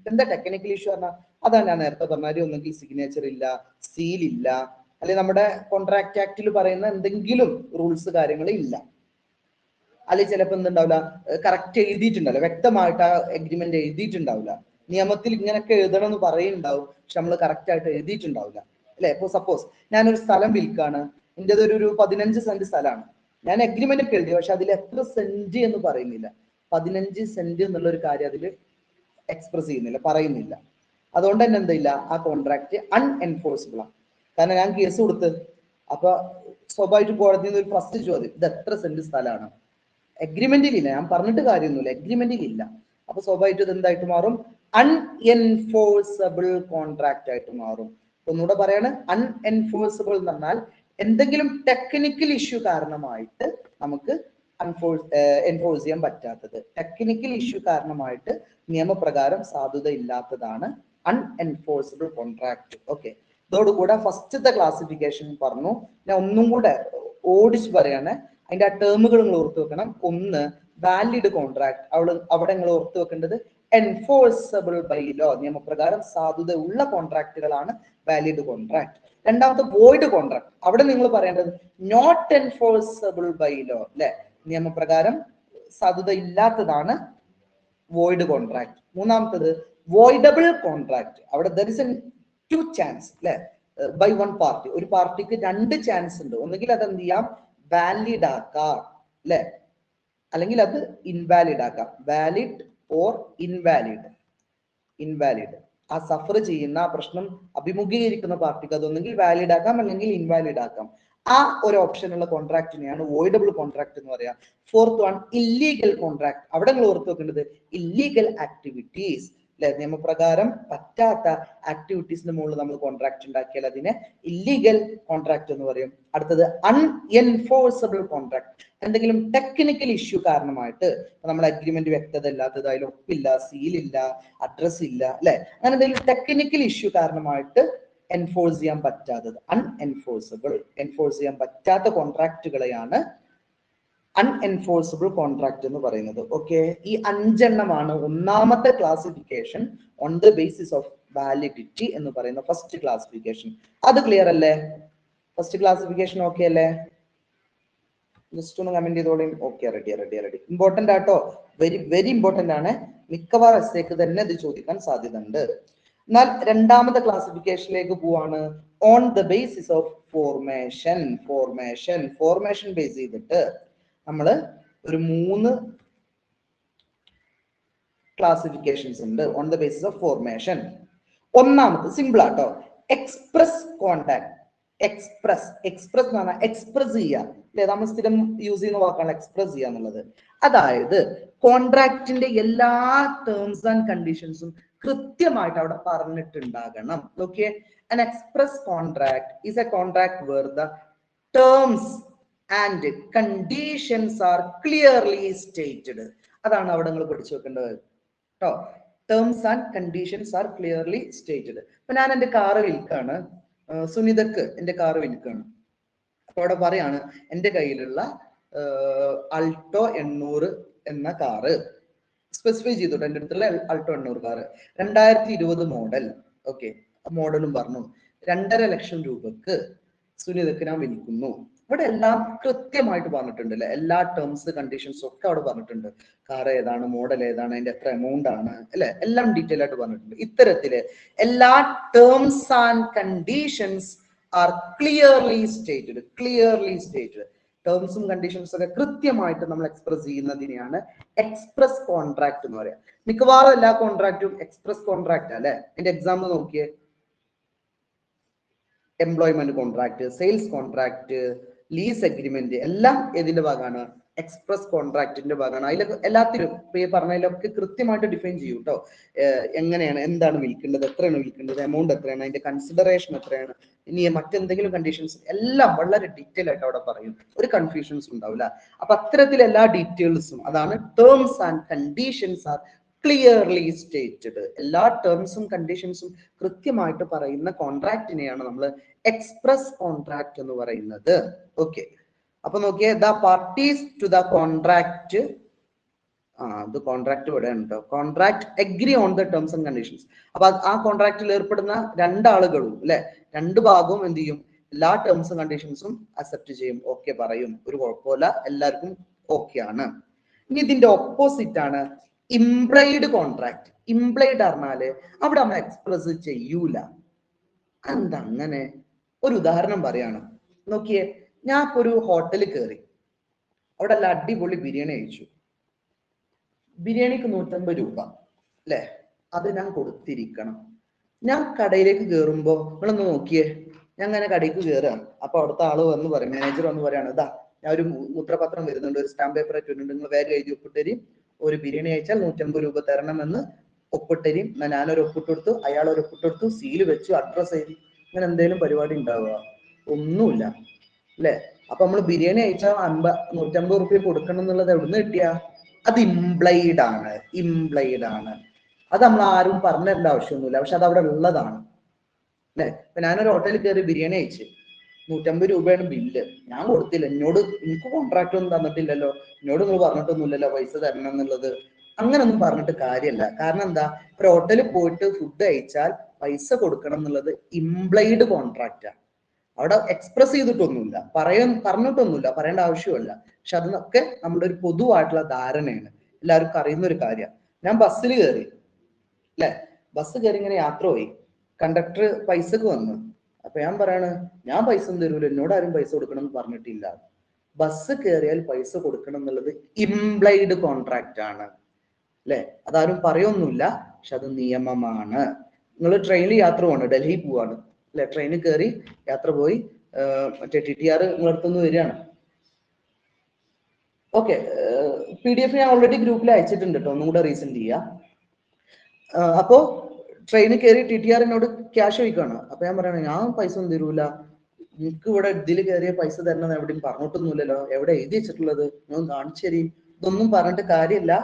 എന്താ ടെക്നിക്കൽ ഇഷ്യൂ പറഞ്ഞാൽ? അതാണ് ഞാൻ നേരത്തെ പറഞ്ഞാൽ, ഒന്നെങ്കിൽ സിഗ്നേച്ചർ ഇല്ല, സീൽ ഇല്ല, അല്ലെങ്കിൽ നമ്മുടെ കോൺട്രാക്ട് ആക്ടിൽ പറയുന്ന എന്തെങ്കിലും റൂൾസ് കാര്യങ്ങൾ ഇല്ല, അല്ലെങ്കിൽ ചിലപ്പോൾ എന്തുണ്ടാവില്ല, കറക്റ്റ് എഴുതിയിട്ടുണ്ടാവില്ല, വ്യക്തമായിട്ട് ആ എഗ്രിമെന്റ് എഴുതിയിട്ടുണ്ടാവില്ല. നിയമത്തിൽ ഇങ്ങനെയൊക്കെ എഴുതണം എന്ന് പറയുന്നുണ്ടാവും, പക്ഷെ നമ്മൾ കറക്റ്റ് ആയിട്ട് എഴുതിയിട്ടുണ്ടാവില്ല അല്ലെ. ഇപ്പൊ സപ്പോസ് ഞാനൊരു സ്ഥലം വിൽക്കാണ്, എൻ്റെത് ഒരു 15 സെന്റ് സ്ഥലമാണ്. ഞാൻ എഗ്രിമെന്റ് ഒക്കെ എഴുതി, പക്ഷെ അതിൽ എത്ര സെന്റ് എന്ന് പറയുന്നില്ല. 15 സെന്റ് എന്നുള്ള ഒരു കാര്യം അതിൽ എക്സ്പ്രസ് ചെയ്യുന്നില്ല, പറയുന്നില്ല. അതുകൊണ്ട് തന്നെ എന്തില്ല, ആ കോൺട്രാക്ട് അൺഎൻഫോഴ്സിബിൾ ആണ്. കാരണം ഞാൻ കേസ് കൊടുത്ത്, അപ്പൊ സ്വാഭാവികമായിട്ട് കോടതിയിൽ നിന്ന് ഒരു ഫസ്റ്റ് ചോദ്യം, ഇത് എത്ര സെന്റ് സ്ഥലമാണ്? എഗ്രിമെന്റിൽ ഇല്ല, ഞാൻ പറഞ്ഞിട്ട് കാര്യമൊന്നുമില്ല, എഗ്രിമെന്റിൽ ഇല്ല. അപ്പൊ സ്വാഭാവികമായിട്ട് ഇത് എന്തായിട്ട് മാറും? അൺഎൻഫോഴ്സബിൾ കോൺട്രാക്ട് ആയിട്ട് മാറും. ഒന്നുകൂടെ പറയാണ്, അൺഎൻഫോഴ്സബിൾ എന്ന് പറഞ്ഞാൽ എന്തെങ്കിലും ടെക്നിക്കൽ ഇഷ്യൂ കാരണമായിട്ട് നമുക്ക് എൻഫോഴ്സ് ചെയ്യാൻ പറ്റാത്തത്, ടെക്നിക്കൽ ഇഷ്യൂ കാരണമായിട്ട് നിയമപ്രകാരം സാധുത ഇല്ലാത്തതാണ് അൺഎൻഫോഴ്സബിൾ കോൺട്രാക്ട്. ഓക്കെ, ഇതോടുകൂടെ ഫസ്റ്റത്തെ ക്ലാസിഫിക്കേഷൻ പറഞ്ഞു. ഞാൻ ഒന്നും കൂടെ ഓടിച്ച് പറയാണ്, അതിന്റെ ആ ടേമുകൾ നിങ്ങൾ ഓർത്ത് വെക്കണം. ഒന്ന് വാലിഡ് കോൺട്രാക്ട്, അവിടെ നിങ്ങൾ ഓർത്ത് വെക്കേണ്ടത് എൻഫോഴ്സബിൾ ബൈ ലോ, നിയമപ്രകാരം സാധുത ഉള്ള കോൺട്രാക്റ്റുകളാണ് വാലിഡ് കോൺട്രാക്ട്. രണ്ടാമത്തെ വോയിഡ് കോൺട്രാക്ട്, അവിടെ നിങ്ങൾ പറയേണ്ടത് നോട്ട് എൻഫോഴ്സബിൾ ബൈ ലോ അല്ലെ, നിയമപ്രകാരം സാധുത ഇല്ലാത്തതാണ് വോയിഡ് കോൺട്രാക്ട്. മൂന്നാമത്തത് വോയിഡബിൾ കോൺട്രാക്ട്, അവിടെ there is a two chance അല്ലെ, ബൈ വൺ പാർട്ടി, ഒരു പാർട്ടിക്ക് രണ്ട് ചാൻസ് ഉണ്ട്, ഒന്നുകിൽ അത് എന്ത് ചെയ്യാം വാലിഡ് ആക്കാം അല്ലെ, അല്ലെങ്കിൽ അത് ഇൻവാലിഡ് ആക്കാം. Valid or invalid. ഇൻവാലിഡ്, ആ സഫർ ചെയ്യുന്ന ആ പ്രശ്നം അഭിമുഖീകരിക്കുന്ന പാർട്ടിക്ക് അതൊന്നെങ്കിൽ വാലിഡ് ആക്കാം അല്ലെങ്കിൽ ഇൻവാലിഡ് ആക്കാം. ആ ഒരു ഓപ്ഷനുള്ള കോൺട്രാക്റ്റിനെയാണ് വോയിഡബിൾ കോൺട്രാക്ട് എന്ന് പറയാം. ഫോർത്ത് വൺ ഇല്ലീഗൽ കോൺട്രാക്ട്, അവിടെ നിങ്ങൾ ഓർത്ത് വെക്കേണ്ടത് ഇല്ലീഗൽ ആക്ടിവിറ്റീസ് അല്ലെ, നിയമപ്രകാരം പറ്റാത്ത ആക്ടിവിറ്റീസിന് മുകളിൽ നമ്മൾ കോൺട്രാക്ട് ഉണ്ടാക്കിയാൽ അതിനെ ഇല്ലീഗൽ കോൺട്രാക്ട് എന്ന് പറയും. അടുത്തത് അൺഎൻഫോഴ്സബിൾ കോൺട്രാക്ട്, എന്തെങ്കിലും ടെക്നിക്കൽ ഇഷ്യൂ കാരണമായിട്ട് നമ്മുടെ അഗ്രിമെന്റ് വ്യക്തത ഇല്ലാത്തത്, അതിൽ ഒപ്പില്ല, സീലില്ല, അഡ്രസ് ഇല്ല അല്ലെ, അങ്ങനെ എന്തെങ്കിലും ടെക്നിക്കൽ ഇഷ്യൂ കാരണമായിട്ട് എൻഫോഴ്സ് ചെയ്യാൻ പറ്റാത്തത് അൺഎൻഫോഴ്സബിൾ, എൻഫോഴ്സ് ചെയ്യാൻ പറ്റാത്ത കോൺട്രാക്റ്റുകളെയാണ് അൺഎൻഫോഴ്സബിൾ കോൺട്രാക്ട് എന്ന് പറയുന്നത്. ഓക്കെ, ഈ അഞ്ചെണ്ണമാണ് ഒന്നാമത്തെ classification on the basis of validity എന്ന് പറയുന്ന ഫസ്റ്റ് ക്ലാസിഫിക്കേഷൻ. അത് ക്ലിയർ അല്ലേ? ഫസ്റ്റ് ക്ലാസിഫിക്കേഷൻ ഓക്കെ അല്ലേ? ജസ്റ്റ് ഒന്ന് കമന്റ് ചെയ്തോളൂ. Okay, ready. ഇമ്പോർട്ടന്റ് ആട്ടോ, വെരി വെരി ഇമ്പോർട്ടന്റ് ആണ്. മിക്കവാറും എസ്സേക്ക് തന്നെ ഇത് ചോദിക്കാൻ സാധ്യത ഉണ്ട്. എന്നാൽ രണ്ടാമത്തെ ക്ലാസിഫിക്കേഷനിലേക്ക് പോവാണ്. On the basis of formation. Formation base ചെയ്തിട്ട് നമ്മൾ ഒരു 3 ക്ലാസിഫിക്കേഷൻസ് ഉണ്ട് on the basis of formation. ഒന്നാമത് സിമ്പിൾ ആട്ടോ, എക്സ്പ്രസ് കോൺടാക്ട്. എക്സ്പ്രസ് എന്ന് പറഞ്ഞാൽ എക്സ്പ്രസ് ചെയ്യുക അല്ലെ, നമ്മൾ സ്ഥിരം യൂസ് ചെയ്യുന്ന വാക്കാണ് എക്സ്പ്രസ് ചെയ്യുക എന്നുള്ളത്. അതായത് കോൺട്രാക്റ്റിന്റെ എല്ലാ ടേംസ് ആൻഡ് കണ്ടീഷൻസും കൃത്യമായിട്ട് അവിടെ പറഞ്ഞിട്ടുണ്ടാകണം. നോക്കിയേ, an express contract is a contract where the terms and conditions are clearly stated. അതാണ് അവിടെ നിങ്ങൾ പഠിച്ചു വെക്കേണ്ടത് കേട്ടോ. Terms and conditions are clearly stated. അപ്പൊ ഞാൻ എന്റെ കാറ് വിൽക്കാണ്, സുനിതക്ക് എന്റെ കാറ് വിൽക്കാണ്. അപ്പൊ അവിടെ പറയാണ് എന്റെ കയ്യിലുള്ള അൾട്ടോ 800 എന്ന കാറ് സ്പെസിഫൈ ചെയ്തോട്ടെ, എന്റെ അടുത്തുള്ള അൾട്ടോ 800 കാറ് 2020 മോഡൽ. ഓക്കെ, മോഡലും പറഞ്ഞു 2.5 ലക്ഷം രൂപക്ക് സുനിതക്ക് ഞാൻ വിൽക്കുന്നു. ഇവിടെ എല്ലാം കൃത്യമായിട്ട് പറഞ്ഞിട്ടുണ്ട് അല്ലെ, എല്ലാ ടേംസ് കണ്ടീഷൻസും ഒക്കെ അവിടെ പറഞ്ഞിട്ടുണ്ട്. കാർ ഏതാണ്, മോഡൽ ഏതാണ്, അതിന്റെ എത്ര എമൗണ്ട് ആണ് അല്ലെ, എല്ലാം ഡീറ്റെയിൽ ആയിട്ട് പറഞ്ഞിട്ടുണ്ട്. ഇത്തരത്തില് എല്ലാ terms and conditions are clearly stated. ടേംസും കണ്ടീഷൻസും ഒക്കെ കൃത്യമായിട്ട് നമ്മൾ എക്സ്പ്രസ് ചെയ്യുന്നതിനെയാണ് എക്സ്പ്രസ് കോൺട്രാക്ട് എന്ന് പറയാം. മിക്കവാറും എല്ലാ കോൺട്രാക്റ്റും എക്സ്പ്രസ് കോൺട്രാക്ട് അല്ലെ. അതിന്റെ എക്സാമ്പിൾ നോക്കിയേ, employment contract, sales contract, lease agreement എല്ലാം ഏതിന്റെ ഭാഗമാണ്? എക്സ്പ്രസ് കോൺട്രാക്ടിന്റെ ഭാഗമാണ്. അതിലൊക്കെ എല്ലാത്തിലും ഇപ്പൊ ഈ പറഞ്ഞതിലൊക്കെ കൃത്യമായിട്ട് ഡിഫൈൻ ചെയ്യും കേട്ടോ. എങ്ങനെയാണ്, എന്താണ് വിൽക്കേണ്ടത്, എത്രയാണ് വിൽക്കേണ്ടത്, എമൗണ്ട് എത്രയാണ്, അതിന്റെ കൺസിഡറേഷൻ എത്രയാണ്, ഇനി മറ്റെന്തെങ്കിലും കണ്ടീഷൻസ് എല്ലാം വളരെ ഡീറ്റെയിൽ ആയിട്ട് അവിടെ പറയും. ഒരു കൺഫ്യൂഷൻസ് ഉണ്ടാവില്ല. അപ്പൊ അത്തരത്തിൽ എല്ലാ ഡീറ്റെയിൽസും, അതാണ് terms and conditions are clearly stated. എല്ലാ ടേംസും കണ്ടീഷൻസും കൃത്യമായിട്ട് പറയുന്ന കോൺട്രാക്റ്റിനെയാണ് നമ്മൾ എക്സ്പ്രസ് കോൺട്രാക്ട് എന്ന് പറയുന്നത്. ഓക്കെ, അപ്പൊ നോക്കിയേ, the parties to the contract, ഇത് കോൺട്രാക്ട് ഇവിടെ ഉണ്ടോ, contract agree on the terms and conditions. അപ്പൊ ആ കോൺട്രാക്റ്റിൽ ഏർപ്പെടുന്ന രണ്ടാളുകളും അല്ലെ, രണ്ട് ഭാഗവും എന്ത് ചെയ്യും, എല്ലാ ടേംസും കണ്ടീഷൻസും അക്സെപ്റ്റ് ചെയ്യും, ഓക്കെ പറയും, ഒരു കുഴപ്പമില്ല, എല്ലാവർക്കും ഓക്കെ ആണ്. ഇനി ഇതിന്റെ ഓപ്പോസിറ്റ് ആണ് ഇംപ്ലൈഡ് കോൺട്രാക്ട്. ഇംപ്ലൈഡ് പറഞ്ഞാല് അവിടെ നമ്മൾ എക്സ്പ്രസ് ചെയ്യൂല. എന്താ അങ്ങനെ? ഒരു ഉദാഹരണം പറയാണ്, നോക്കിയേ, ഞാൻ ഇപ്പൊ ഒരു ഹോട്ടലിൽ കയറി, അവിടെ എല്ലാം അടിപൊളി ബിരിയാണി കഴിച്ചു. ബിരിയാണിക്ക് 150 രൂപ അല്ലെ, അത് ഞാൻ കൊടുത്തിരിക്കണം. ഞാൻ കടയിലേക്ക് കയറുമ്പോ നിങ്ങളൊന്ന് നോക്കിയേ, ഞാൻ അങ്ങനെ കടയിലേക്ക് കയറുകയാണ്. അപ്പൊ അവിടുത്തെ ആള് വന്ന് പറയും, മാനേജർ വന്ന് പറയാണ്, ഇതാ ഞാൻ ഒരു മുദ്രപത്രം വരുന്നുണ്ട്, ഒരു സ്റ്റാമ്പ് പേപ്പർ ആയിട്ടുണ്ട്, നിങ്ങൾ വേഗം എഴുതി ഒപ്പിട്ടേരും, ഒരു ബിരിയാണി അയച്ചാൽ 150 രൂപ തരണമെന്ന് ഒപ്പിട്ടേരും. ഞാനൊരു ഒപ്പിട്ട് കൊടുത്തു, അയാൾ ഒരു ഒപ്പിട്ട് കൊടുത്തു, സീല് വെച്ചു, അഡ്രസ് എഴുതി. ഇങ്ങനെ എന്തെങ്കിലും പരിപാടി ഉണ്ടാവുക? ഒന്നുമില്ല അല്ലെ. അപ്പൊ നമ്മൾ ബിരിയാണി അയച്ചാൽ 150 റുപ്യ കൊടുക്കണം എന്നുള്ളത് എവിടുന്ന് കിട്ടിയ? അത് ഇംപ്ലൈഡ് ആണ്. അത് നമ്മൾ ആരും പറഞ്ഞു തരേണ്ട ആവശ്യമൊന്നുമില്ല, പക്ഷെ അത് അവിടെ ഉള്ളതാണ് അല്ലെ. ഇപ്പൊ ഞാനൊരു ഹോട്ടലിൽ കയറി ബിരിയാണി അയച്ച് 150 രൂപയാണ് ബില്ല്, ഞാൻ കൊടുത്തില്ല. എനിക്ക് കോൺട്രാക്ട് ഒന്നും തന്നിട്ടില്ലല്ലോ, എന്നോട് നിങ്ങൾ പറഞ്ഞിട്ടൊന്നുമില്ലല്ലോ പൈസ തരണം എന്നുള്ളത്. അങ്ങനൊന്നും പറഞ്ഞിട്ട് കാര്യമല്ല. കാരണം എന്താ, ഒരു ഹോട്ടലിൽ പോയിട്ട് ഫുഡ് കഴിച്ചാൽ പൈസ കൊടുക്കണം എന്നുള്ളത് ഇംപ്ലൈഡ് കോൺട്രാക്റ്റാണ്. അവിടെ എക്സ്പ്രസ് ചെയ്തിട്ടൊന്നുമില്ല, പറഞ്ഞിട്ടൊന്നുമില്ല, പറയേണ്ട ആവശ്യമല്ല. പക്ഷെ അതിനൊക്കെ നമ്മുടെ ഒരു പൊതുവായിട്ടുള്ള ധാരണയാണ്, എല്ലാവർക്കും അറിയുന്ന ഒരു കാര്യമാണ്. ഞാൻ ബസ്സിൽ കയറി അല്ലെ, ബസ് കയറി ഇങ്ങനെ യാത്ര പോയി, കണ്ടക്ടർ പൈസക്ക് വന്നു. അപ്പൊ ഞാൻ പറയാണ്, ഞാൻ പൈസ ഒന്നും തരൂല, എന്നോട് ആരും പൈസ കൊടുക്കണം എന്ന് പറഞ്ഞിട്ടില്ല. ബസ് കയറിയാൽ പൈസ കൊടുക്കണം എന്നുള്ളത് ഇംപ്ലൈഡ് കോൺട്രാക്റ്റ് ആണ് അല്ലെ, അതാരും പറയൊന്നുമില്ല, പക്ഷെ അത് നിയമമാണ്. നിങ്ങൾ ട്രെയിനിൽ യാത്ര പോവാണ്, ഡൽഹി പോവാണ് അല്ലെ, ട്രെയിനിൽ കയറി യാത്ര പോയി, മറ്റേ TTR നിങ്ങളടുത്തൊന്ന് വരികയാണ്. ഓക്കെ, PDF ഞാൻ ഓൾറെഡി ഗ്രൂപ്പിൽ അയച്ചിട്ടുണ്ട് കേട്ടോ, ഒന്നും കൂടെ റീസെന്റ് ചെയ്യാം. അപ്പോ ട്രെയിനിൽ കയറി TTR എന്നോട് ക്യാഷ് ചോദിക്കുകയാണ്. അപ്പൊ ഞാൻ പറയണേ, ഞാൻ പൈസ ഒന്നും തരൂല, എനിക്ക് ഇവിടെ ഇതിൽ കയറിയ പൈസ തരണം എവിടെയും പറഞ്ഞിട്ടൊന്നുമില്ലല്ലോ, എവിടെ എഴുതി വെച്ചിട്ടുള്ളത്, ഞാൻ കാണിച്ചു തരും. ഇതൊന്നും പറഞ്ഞിട്ട് കാര്യമില്ല.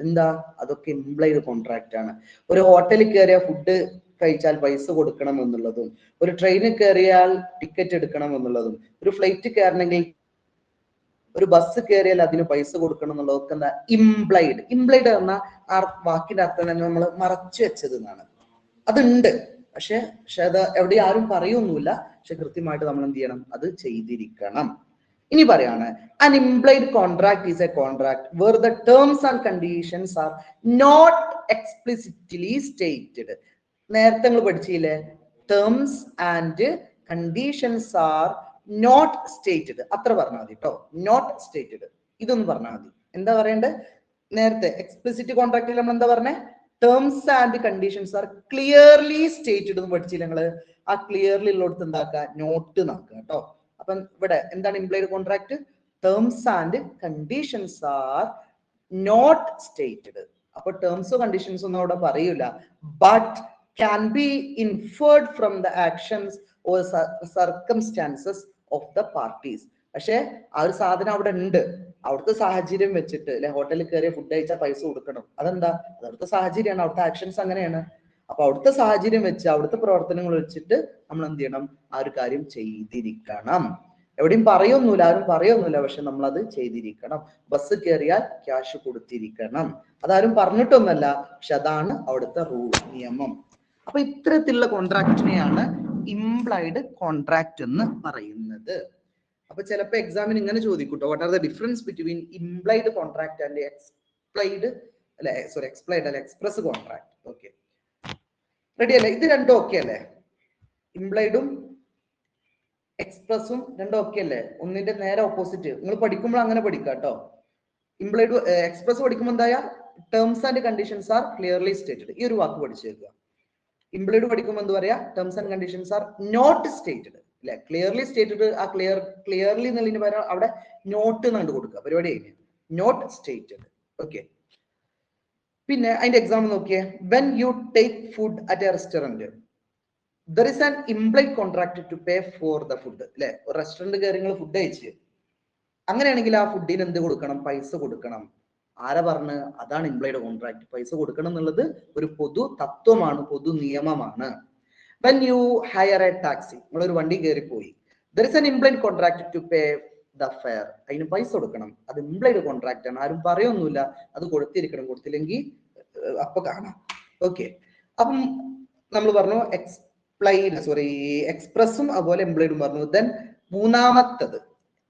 എന്താ, അതൊക്കെ ഇംപ്ലൈഡ് കോൺട്രാക്റ്റ് ആണ്. ഒരു ഹോട്ടലിൽ കയറിയ ഫുഡ് കഴിച്ചാൽ പൈസ കൊടുക്കണം എന്നുള്ളതും, ഒരു ട്രെയിനിൽ കയറിയാൽ ടിക്കറ്റ് എടുക്കണം എന്നുള്ളതും, ഒരു ഫ്ലൈറ്റ് കയറണമെങ്കിൽ, ഒരു ബസ് കയറിയാൽ അതിന് പൈസ കൊടുക്കണം എന്നുള്ളതൊക്കെ എന്താ, ഇംപ്ലൈഡ്. ഇംപ്ലൈഡ് പറഞ്ഞാൽ ആ വാക്കിന്റെ അർത്ഥം തന്നെ നമ്മൾ മറച്ചു വെച്ചത് എന്നാണ്. അതുണ്ട്, പക്ഷെ അത് എവിടെ ആരും പറയൊന്നുമില്ല. പക്ഷെ കൃത്യമായിട്ട് നമ്മൾ എന്ത് ചെയ്യണം, അത് ചെയ്തിരിക്കണം. ഇനി പറയാണ്, an implied contract is a contract where the terms and conditions are not explicitly stated. നേരത്തെ നിങ്ങൾ പഠിച്ചില്ലേ, terms and conditions are not stated, അത്ര പറഞ്ഞാൽ മതി കേട്ടോ. നോട്ട് സ്റ്റേറ്റഡ് ഇതൊന്നും പറഞ്ഞാൽ മതി. എന്താ പറയേണ്ടത്, നേരത്തെ എക്സ്പ്ലിസിറ്റ് കോൺട്രാക്റ്റിൽ നമ്മൾ എന്താ പറഞ്ഞേ, terms and conditions are clearly stated എന്ന് പഠിച്ചില്ല നിങ്ങള്. ആ ക്ലിയർലി ഉള്ളിടത്ത് എന്താക്കുക, നോട്ട് നാക്കുക കേട്ടോ. അപ്പം ഇവിടെ എന്താണ് implied contract, terms and conditions are not stated. അപ്പൊ ടേംസോ കണ്ടീഷൻസോ ഒന്നും അവിടെ പറയൂല, but can be inferred from the actions or circumstances of the parties. പക്ഷെ ആ ഒരു സാധനം അവിടെ ഉണ്ട്, അവിടുത്തെ സാഹചര്യം വെച്ചിട്ട് അല്ലെ, ഹോട്ടലിൽ കയറിയ ഫുഡ് കഴിച്ചാൽ പൈസ കൊടുക്കണം, അതെന്താ, അവിടുത്തെ സാഹചര്യമാണ്, അവിടുത്തെ ആക്ഷൻസ് അങ്ങനെയാണ്. അപ്പൊ അവിടുത്തെ സാഹചര്യം വെച്ച്, അവിടുത്തെ പ്രവർത്തനങ്ങൾ വെച്ചിട്ട് നമ്മൾ എന്ത് ചെയ്യണം, ആ ഒരു കാര്യം ചെയ്തിരിക്കണം. എവിടെയും പറയൊന്നുമില്ല, ആരും പറയൊന്നുമില്ല, പക്ഷെ നമ്മൾ അത് ചെയ്തിരിക്കണം. ബസ് കയറിയാൽ ക്യാഷ് കൊടുത്തിരിക്കണം, അതാരും പറഞ്ഞിട്ടൊന്നല്ല, പക്ഷെ അതാണ് അവിടുത്തെ റൂൾ, നിയമം. അപ്പൊ ഇത്തരത്തിലുള്ള കോൺട്രാക്റ്റിനെയാണ് ഇംപ്ലൈഡ് കോൺട്രാക്ട് എന്ന് പറയുന്നത്. അപ്പൊ ചിലപ്പോൾ എക്സാമിന് ഇങ്ങനെ ചോദിക്കൂട്ടോ, what are the difference between implied contract and explied അല്ലെ, സോറി എക്സ്പ്ലൈഡ് അല്ലെ എക്സ്പ്രസ് കോൺട്രാക്ട്. ഓക്കെ, റെഡി അല്ലേ? ഇത് രണ്ടും ഓക്കെ അല്ലേ? ഇംപ്ലൈഡും എക്സ്പ്രസും രണ്ടും ഓക്കെ അല്ലേ? ഒന്നിന്റെ നേരെ ഓപ്പോസിറ്റ് നിങ്ങൾ പഠിക്കുമ്പോൾ അങ്ങനെ പഠിക്കുക കേട്ടോ. ഇംപ്ലൈഡ് എക്സ്പ്രസ് പഠിക്കുമ്പോൾ എന്താ, terms and conditions are clearly stated, ഈ ഒരു വാക്ക് പഠിച്ചേക്കുക. ഇംപ്ലൈഡ് പഠിക്കുമ്പോൾ എന്ത് പറയാ, terms and conditions are not stated അല്ലെ, ക്ലിയർലി സ്റ്റേറ്റഡ്. ആ ക്ലിയർലി എന്നുള്ളതിന് പകരം അവിടെ നോട്ട് കണ്ടു കൊടുക്കുക, പരിപാടി കഴിഞ്ഞു, നോട്ട് സ്റ്റേറ്റഡ്. ഓക്കെ, പിന്നെ അതിന്റെ എക്സാമ്പിൾ നോക്കിയേ, when you take food at A restaurant there is an implied contract to pay for the food അല്ലെ. ഒരു റെസ്റ്റോറന്റ് കയറി നിങ്ങൾ ഫുഡ് കഴിച്ച്, അങ്ങനെയാണെങ്കിൽ ആ ഫുഡിന് എന്ത് കൊടുക്കണം, പൈസ കൊടുക്കണം. ആരാ പറഞ്ഞ്, അതാണ് ഇംപ്ലൈഡ് കോൺട്രാക്ട്. പൈസ കൊടുക്കണം എന്നുള്ളത് ഒരു പൊതു തത്വമാണ്, പൊതു നിയമമാണ്. when you hire a taxi, നിങ്ങൾ ഒരു വണ്ടി കയറി പോയി, there is an implied contract to pay the fare, അതിന് പൈസ കൊടുക്കണം, അത് ഇംപ്ലൈഡ് കോൺട്രാക്ട് ആണ്, ആരും പറയൊന്നുമില്ല, അത് കൊടുത്തിരിക്കണം, കൊടുത്തില്ലെങ്കിൽ അപ്പൊ കാണാം. ഓക്കെ, അപ്പം നമ്മൾ പറഞ്ഞു എക്സ്പ്രസും അതുപോലെ ഇംപ്ലൈഡും പറഞ്ഞു. ദെൻ മൂന്നാമത്തത്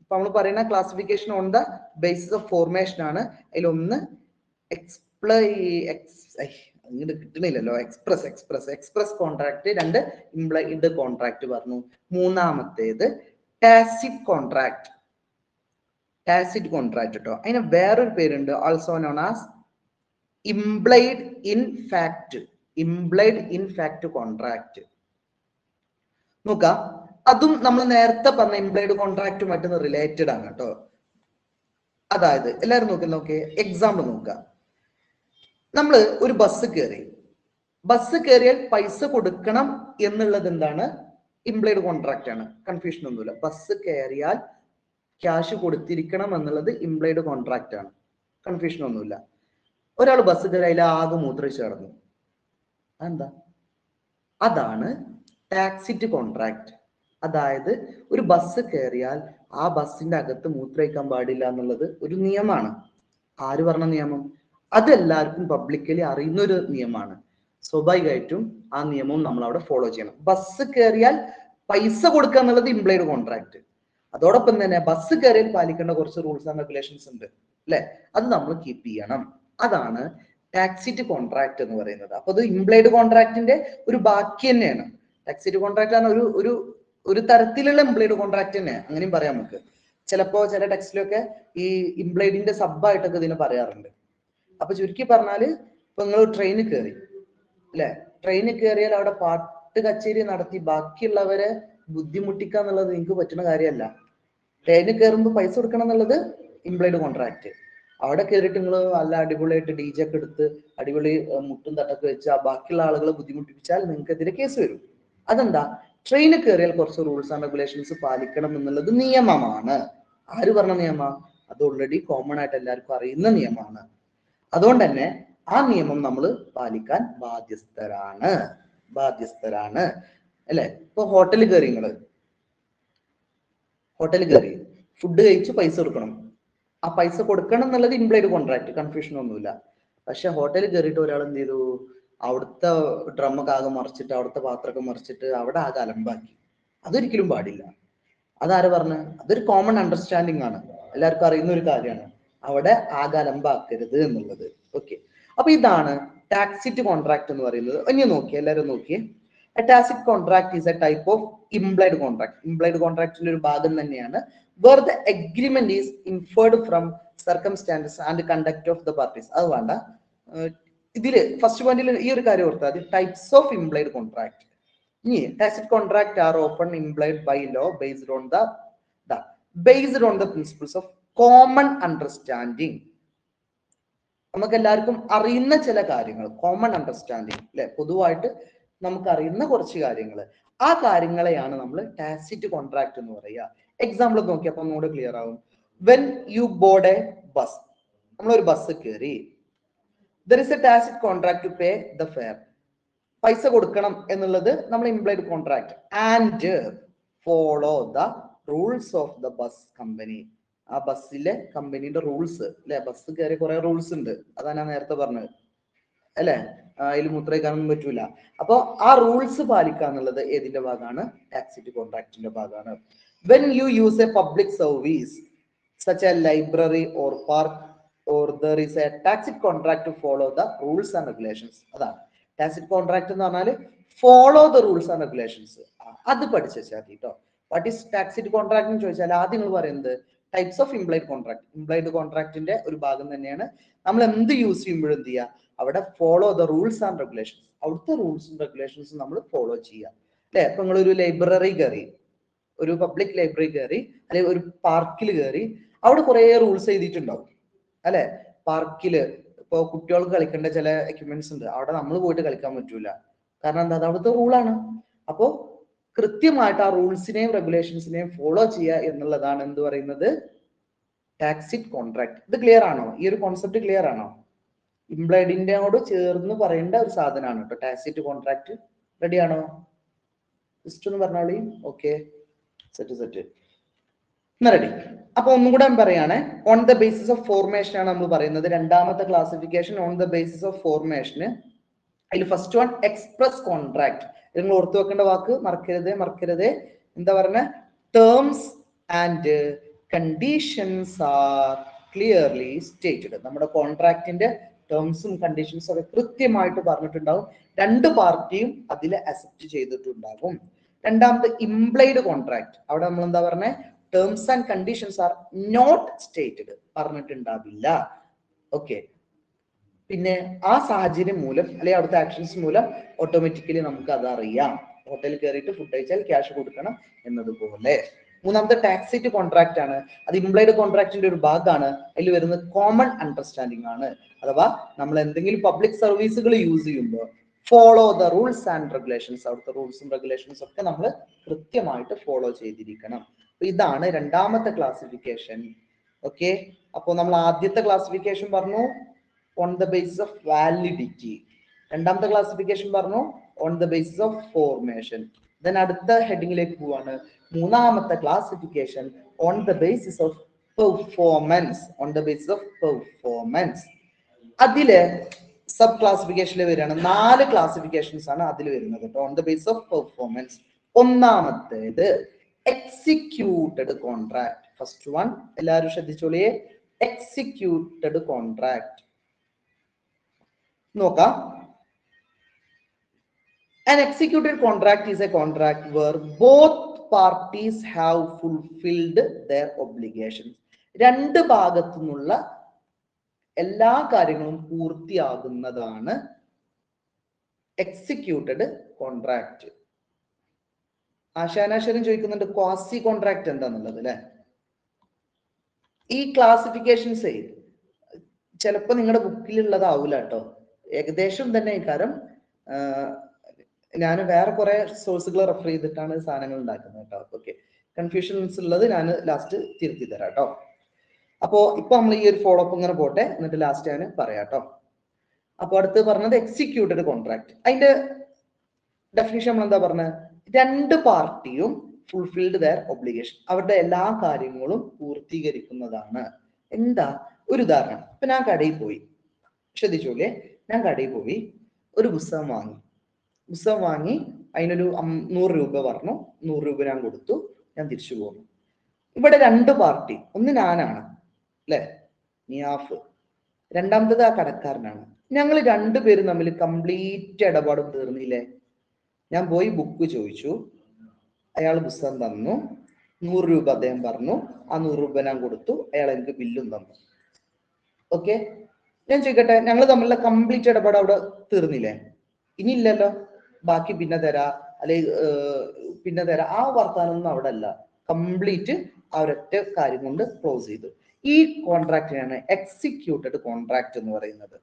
ഇപ്പൊ നമ്മൾ പറയുന്ന classification on the basis of formation ആണ്. അതിലൊന്ന് അങ്ങോട്ട് കിട്ടണില്ലല്ലോ, എക്സ്പ്രസ് കോൺട്രാക്ട്, രണ്ട് ഇംപ്ലൈഡ് കോൺട്രാക്ട് പറഞ്ഞു. മൂന്നാമത്തേത് ടാസിറ്റ് കോൺട്രാക്ട്. ടാസിറ്റ് കോൺട്രാക്ട് കേട്ടോ, അതിന് വേറൊരു പേരുണ്ട്, also known as implied in fact. Implied in fact contract നോക്കാം, അതും നമ്മൾ നേരത്തെ പറഞ്ഞ ഇംപ്ലൈഡ് കോൺട്രാക്റ്റുമായിട്ട് റിലേറ്റഡ് ആണ് കേട്ടോ. അതായത് എല്ലാവരും നോക്കിയ എക്സാമ്പിൾ നോക്കുക. നമ്മൾ ഒരു ബസ് കയറിയാൽ പൈസ കൊടുക്കണം എന്നുള്ളത് എന്താണ്, ഇംപ്ലൈഡ് കോൺട്രാക്റ്റ് ആണ്, കൺഫ്യൂഷൻ ഒന്നുമില്ല. ബസ് കയറിയാൽ ക്യാഷ് കൊടുത്തിരിക്കണം എന്നുള്ളത് ഇംപ്ലൈഡ് കോൺട്രാക്റ്റ് ആണ്, കൺഫ്യൂഷൻ ഒന്നുമില്ല. ഒരാൾ ബസ് കയറി അതിൽ ആകെ മൂത്രയിച്ച് കിടന്നു, അതെന്താ, അതാണ് ടാക്സിറ്റ് കോൺട്രാക്ട്. അതായത് ഒരു ബസ് കയറിയാൽ ആ ബസ്സിന്റെ അകത്ത് മൂത്രയിക്കാൻ പാടില്ല എന്നുള്ളത് ഒരു നിയമമാണ്. ആര് പറഞ്ഞ നിയമം, അതെല്ലാവർക്കും പബ്ലിക്കലി അറിയുന്ന ഒരു നിയമമാണ്. സ്വാഭാവികമായിട്ടും ആ നിയമവും നമ്മൾ അവിടെ ഫോളോ ചെയ്യണം. ബസ് കയറിയാൽ പൈസ കൊടുക്കുക എന്നുള്ളത് ഇംപ്ലോയിഡ് കോൺട്രാക്ട്. അതോടൊപ്പം തന്നെ ബസ് കയറിയാൽ പാലിക്കേണ്ട കുറച്ച് റൂൾസ് ആൻഡ് റെഗുലേഷൻസ് ഉണ്ട് അല്ലെ, അത് നമ്മൾ കീപ്പ് ചെയ്യണം. അതാണ് ടാക്സിറ്റ് കോൺട്രാക്ട് എന്ന് പറയുന്നത്. അപ്പൊ അത് ഇംപ്ലോയിഡ് കോൺട്രാക്ടിന്റെ ഒരു ബാക്കി തന്നെയാണ്. ടാക്സിറ്റ് കോൺട്രാക്ട് ആണ് ഒരു തരത്തിലുള്ള ഇംപ്ലോയിഡ് കോൺട്രാക്ട് തന്നെ, അങ്ങനെയും പറയാം നമുക്ക്. ചിലപ്പോ ചില ടെക്സ്റ്റിലൊക്കെ ഈ ഇംപ്ലോയിഡിന്റെ സബായിട്ടൊക്കെ ഇതിനെ പറയാറുണ്ട്. അപ്പൊ ചുരുക്കി പറഞ്ഞാല് ഇപ്പൊ നിങ്ങൾ ട്രെയിനിൽ കയറി അല്ലെ, ട്രെയിനിൽ കയറിയാൽ അവിടെ പാട്ട് കച്ചേരി നടത്തി ബാക്കിയുള്ളവരെ ബുദ്ധിമുട്ടിക്കുക എന്നുള്ളത് നിങ്ങൾക്ക് പറ്റുന്ന കാര്യമല്ല. ട്രെയിനിൽ കയറുമ്പോൾ പൈസ കൊടുക്കണം എന്നുള്ളത് ഇംപ്ലോയിഡ് കോൺട്രാക്ട്. അവിടെ കയറിയിട്ട് നിങ്ങൾ നല്ല അടിപൊളിയായിട്ട് ഡി ജെ ഒക്കെ എടുത്ത് അടിപൊളി മുട്ടും തട്ടൊക്കെ വെച്ച് ആ ബാക്കിയുള്ള ആളുകളെ ബുദ്ധിമുട്ടിപ്പിച്ചാൽ നിങ്ങൾക്കെതിരെ കേസ് വരും. അതെന്താ? ട്രെയിനിൽ കയറിയാൽ കുറച്ച് റൂൾസ് ആൻഡ് റെഗുലേഷൻസ് പാലിക്കണം എന്നുള്ളത് നിയമമാണ്. ആര് പറഞ്ഞ നിയമ? അത് ഓൾറെഡി കോമൺ ആയിട്ട് എല്ലാവർക്കും അറിയുന്ന നിയമമാണ്. അതുകൊണ്ട് തന്നെ ആ നിയമം നമ്മൾ പാലിക്കാൻ ബാധ്യസ്ഥരാണ് അല്ലെ. ഇപ്പൊ ഹോട്ടലിൽ കയറി, ഹോട്ടലിൽ കയറി ഫുഡ് കഴിച്ച് പൈസ കൊടുക്കണം. ആ പൈസ കൊടുക്കണം എന്നുള്ളത് ഇംപ്ലോയിഡ് കോൺട്രാക്ട്, കൺഫ്യൂഷൻ ഒന്നുമില്ല. പക്ഷെ ഹോട്ടലിൽ കയറിയിട്ട് ഒരാൾ എന്ത് ചെയ്തു, അവിടുത്തെ ഡ്രമ്മൊക്കെ ആകെ മറിച്ചിട്ട് അവിടുത്തെ പാത്രമൊക്കെ മറിച്ചിട്ട് അവിടെ ആകെ അലമ്പാക്കി. അതൊരിക്കലും പാടില്ല. അതാര് പറഞ്ഞ്? അതൊരു കോമൺ അണ്ടർസ്റ്റാൻഡിങ് ആണ്, എല്ലാവർക്കും അറിയുന്ന ഒരു കാര്യമാണ്. അവിടെ ആകെ അലമ്പാക്കരുത് എന്നുള്ളത്. ഓക്കെ, അപ്പൊ ഇതാണ് ടാക്സിറ്റ് കോൺട്രാക്ട് എന്ന് പറയുന്നത്. ഇനി നോക്കിയേ, എല്ലാവരും നോക്കിയേ. A tacit contract is a type of implied contract. Implied contract ഒരു ഭാഗം തന്നെയാണ്, where the agreement is inferred from circumstances and conduct of the parties. അത് വേണ്ട, ഇതില് ഫസ്റ്റ് പോയിന്റിൽ ഈ ഒരു കാര്യം ഓർത്താൽ ടൈപ്സ് ഓഫ് ഇംപ്ലൈഡ് കോൺട്രാക്ട്. ഇനി tacit contract are open implied by law based on the principles of common understanding. നമുക്ക് എല്ലാവർക്കും അറിയുന്ന ചില കാര്യങ്ങൾ, കോമൺ അണ്ടർസ്റ്റാൻഡിങ് അല്ലെ, പൊതുവായിട്ട് നമുക്ക് അറിയുന്ന കുറച്ച് കാര്യങ്ങൾ, ആ കാര്യങ്ങളെയാണ് നമ്മൾ ടാസിറ്റ് കോൺട്രാക്ട് എന്ന് പറയുക. എക്സാമ്പിൾ നോക്കിയപ്പോ ഒന്നുകൂടെ ക്ലിയർ ആവും. When you board a bus, നമ്മളൊരു ബസ് കയറി, there is a tacit contract to pay the fare. പൈസ കൊടുക്കണം എന്നുള്ളത് നമ്മൾ implied contract. And follow the rules of the bus company. ആ ബസ്സിലെ കമ്പനിയുടെ റൂൾസ് അല്ലെ, ബസ് കയറിയ കുറെ റൂൾസ് ഉണ്ട്, അതാണ് ഞാൻ നേരത്തെ പറഞ്ഞത് അല്ലെ. അതിൽ മുദ്രയിക്കാനൊന്നും പറ്റൂല. അപ്പൊ ആ റൂൾസ് പാലിക്കുക എന്നുള്ളത് ഏതിന്റെ ഭാഗമാണ്? ടാക്സിറ്റ് കോൺട്രാക്ടിന്റെ ഭാഗമാണ്. When you use a public service such a library or park or there is a tacit contract to follow the rules and regulations. അതാണ് ടാക്സിറ്റ് കോൺട്രാക്ട് എന്ന് പറഞ്ഞാൽ follow the rules and regulations. അത് പഠിച്ചു വെച്ചാൽ മതി കേട്ടോ. വാട്ട് ഈസ് ടാക്സിറ്റ് കോൺട്രാക്ട് എന്ന് ചോദിച്ചാൽ ആദ്യം നിങ്ങൾ പറയുന്നത് types of implied contract. Implied കോൺട്രാക്ടിന്റെ ഒരു ഭാഗം തന്നെയാണ്. നമ്മൾ എന്ത് യൂസ് ചെയ്യുമ്പോഴും എന്ത് ചെയ്യുക, അവിടെ follow the rules and regulations. അവിടുത്തെ റൂൾസും റെഗുലേഷൻസും നമ്മൾ ഫോളോ ചെയ്യുക അല്ലെ. അപ്പൊ നിങ്ങൾ ഒരു ലൈബ്രറി കയറി, ഒരു പബ്ലിക് ലൈബ്രറി കയറി, അല്ലെങ്കിൽ ഒരു പാർക്കിൽ കയറി, അവിടെ കുറെ റൂൾസ് എഴുതിയിട്ടുണ്ടാവും അല്ലെ. പാർക്കില് ഇപ്പൊ കുട്ടികൾക്ക് കളിക്കേണ്ട ചില എക്യുപ്മെന്റ്സ് ഉണ്ട്, അവിടെ നമ്മൾ പോയിട്ട് കളിക്കാൻ പറ്റൂല. കാരണം എന്താ? അത് അവിടുത്തെ റൂളാണ്. അപ്പോ കൃത്യമായിട്ട് ആ റൂൾസിനെയും റെഗുലേഷൻസിനെയും ഫോളോ ചെയ്യുക എന്നുള്ളതാണ് എന്ത് പറയുന്നത്? ടാക്സിറ്റ് കോൺട്രാക്ട്. ഇത് ക്ലിയർ ആണോ? ഈ ഒരു കോൺസെപ്റ്റ് ക്ലിയർ ആണോ? ഇംപ്ലോയിഡിനോട് ചേർന്ന് പറയേണ്ട ഒരു സാധനമാണ് കേട്ടോ ടാക്സിറ്റ് കോൺട്രാക്ട്. റെഡി ആണോ? ജസ്റ്റ് ഒന്ന് പറഞ്ഞോളി. Okay, set ready. അപ്പൊ ഒന്നും കൂടെ പറയാണ്, on the basis of formation ആണ് നമ്മൾ പറയുന്നത്. രണ്ടാമത്തെ classification on the basis of ഫോർമേഷന്. അതിൽ ഫസ്റ്റ് വൺ എക്സ്പ്രസ് കോൺട്രാക്ട്. നിങ്ങൾ ഓർത്തു വെക്കേണ്ട വാക്ക് മറക്കരുത്. എന്താ പറഞ്ഞ? Terms and conditions are clearly stated. നമ്മുടെ കോൺട്രാക്ടിന്റെ ടേംസും കണ്ടീഷൻസും ഒക്കെ കൃത്യമായിട്ട് പറഞ്ഞിട്ടുണ്ടാവും. രണ്ട് പാർട്ടിയും അതിൽ അക്സെപ്റ്റ് ചെയ്തിട്ടുണ്ടാകും. രണ്ടാമത്തെ ഇംപ്ലൈഡ് കോൺട്രാക്ട്. അവിടെ നമ്മൾ എന്താ പറഞ്ഞ? Terms and conditions are not stated, പറഞ്ഞിട്ടുണ്ടാവില്ല. ഓക്കെ, പിന്നെ ആ സാഹചര്യം മൂലം അല്ലെങ്കിൽ അവിടുത്തെ ആക്ഷൻസ് മൂലം ഓട്ടോമാറ്റിക്കലി നമുക്ക് അത് അറിയാം. ഹോട്ടലിൽ കയറിയിട്ട് ഫുഡ് കഴിച്ചാൽ ക്യാഷ് കൊടുക്കണം എന്നതുപോലെ. മൂന്നാമത്തെ ടാക്സിറ്റ് കോൺട്രാക്ട് ആണ്. അത് ഇംപ്ലോയിഡ് കോൺട്രാക്ടിന്റെ ഒരു ഭാഗമാണ്. അതിൽ വരുന്നത് കോമൺ അണ്ടർസ്റ്റാൻഡിംഗ് ആണ്. അഥവാ നമ്മൾ എന്തെങ്കിലും പബ്ലിക് സർവീസുകൾ യൂസ് ചെയ്യുമ്പോൾ follow the rules and regulations. അവിടുത്തെ റൂൾസും റെഗുലേഷൻസും ഒക്കെ നമ്മൾ കൃത്യമായിട്ട് ഫോളോ ചെയ്തിരിക്കണം. ഇതാണ് രണ്ടാമത്തെ ക്ലാസിഫിക്കേഷൻ. ഓക്കെ, അപ്പോൾ നമ്മൾ ആദ്യത്തെ ക്ലാസിഫിക്കേഷൻ പറഞ്ഞു on the basis of validity. രണ്ടാമത്തെ ക്ലാസിഫിക്കേഷൻ പറഞ്ഞു on the basis of formation. Then അടുത്ത ഹെഡിങ്ങിലേക്ക് പോവാണ്. മൂന്നാമത്തെ classification on the basis of performance. On the basis of performance. അതില് സബ് ക്ലാസിഫിക്കേഷനിൽ വരികയാണ് 4 ക്ലാസിഫിക്കേഷൻസ് ആണ് അതിൽ വരുന്നത് കേട്ടോ. On the base of performance. ഒന്നാമത്തേത് എക്സിക്യൂട്ടഡ് കോൺട്രാക്ട്. ഫസ്റ്റ് വൺ എല്ലാവരും ശ്രദ്ധിച്ചോളിയേ, എക്സിക്യൂട്ടഡ് കോൺട്രാക്ട്. നോക്കാം. An executed contract is a contract where both parties have fulfilled their obligations. രണ്ട് ഭാഗത്തു നിന്നുള്ള എല്ലാ കാര്യങ്ങളും പൂർത്തിയാകുന്നതാണ് എക്സിക്യൂട്ടഡ് കോൺട്രാക്ട്. ആശാനാശ്വരം ചോദിക്കുന്നുണ്ട് ക്വാസി കോൺട്രാക്ട് എന്താന്നുള്ളത് അല്ലെ. ഈ ക്ലാസിഫിക്കേഷൻസ് ചിലപ്പോ നിങ്ങളുടെ ബുക്കിലുള്ളതാവൂല കേട്ടോ, ഏകദേശം തന്നെ ഇക്കാരം ഞാൻ വേറെ കുറെ സോഴ്സുകൾ റെഫർ ചെയ്തിട്ടാണ് സാധനങ്ങൾ ഉണ്ടാക്കുന്നത് കേട്ടോ. ഓക്കെ, കൺഫ്യൂഷൻസ് ഉള്ളത് ഞാൻ ലാസ്റ്റ് തിരുത്തി തരാം കേട്ടോ. അപ്പോ ഇപ്പൊ നമ്മൾ ഈ ഒരു ഫോളോ അപ്പ് ഇങ്ങനെ പോട്ടെ, എന്നിട്ട് ലാസ്റ്റ് ഞാൻ പറയാം കേട്ടോ. അപ്പൊ അടുത്ത് പറഞ്ഞത് എക്സിക്യൂട്ടഡ് കോൺട്രാക്ട്. അതിന്റെ ഡെഫിനിഷൻ നമ്മൾ എന്താ പറഞ്ഞത്? രണ്ട് പാർട്ടിയും ഫുൾഫിൽഡ് ദെയർ ഒബ്ലിഗേഷൻ, അവരുടെ എല്ലാ കാര്യങ്ങളും പൂർത്തീകരിക്കുന്നതാണ്. എന്താ ഒരു ഉദാഹരണം? ഇപ്പൊ ഞാൻ കടയിൽ പോയി, ശ്രദ്ധിച്ചോളേ, ഞാൻ കടയിൽ പോയി ഒരു പുസ്തകം വാങ്ങി അതിനൊരു 100 രൂപ പറഞ്ഞു, 100 രൂപ ഞാൻ കൊടുത്തു, ഞാൻ തിരിച്ചു പോന്നു. ഇവിടെ രണ്ട് പാർട്ടി, ഒന്ന് ഞാനാണ് അല്ലെ, നിയാഫ്, രണ്ടാമത്തത് ആ കടക്കാരനാണ്. ഞങ്ങൾ രണ്ടുപേരും തമ്മിൽ കംപ്ലീറ്റ് ഇടപാടും തീർന്നില്ലേ? ഞാൻ പോയി ബുക്ക് ചോദിച്ചു, അയാൾ പുസ്തകം തന്നു, 100 രൂപ അദ്ദേഹം പറഞ്ഞു, ആ 100 രൂപ ഞാൻ കൊടുത്തു, അയാൾ എനിക്ക് ബില്ലും തന്നു. ഓക്കെ, ഞാൻ ചോദിക്കട്ടെ, ഞങ്ങൾ തമ്മിലുള്ള കംപ്ലീറ്റ് ഇടപാട് അവിടെ തീർന്നില്ലേ? ഇനി ഇല്ലല്ലോ, ബാക്കി പിന്നെ തരാ അല്ലെ പിന്നെ തരാ, ആ വർത്താനൊന്നും അവിടെ അല്ല. കംപ്ലീറ്റ് ആ ഒരൊറ്റ കാര്യം കൊണ്ട് ക്ലോസ് ചെയ്തു. ഈ കോൺട്രാക്റ്റിനാണ് എക്സിക്യൂട്ടഡ് കോൺട്രാക്ട് എന്ന് പറയുന്നത്.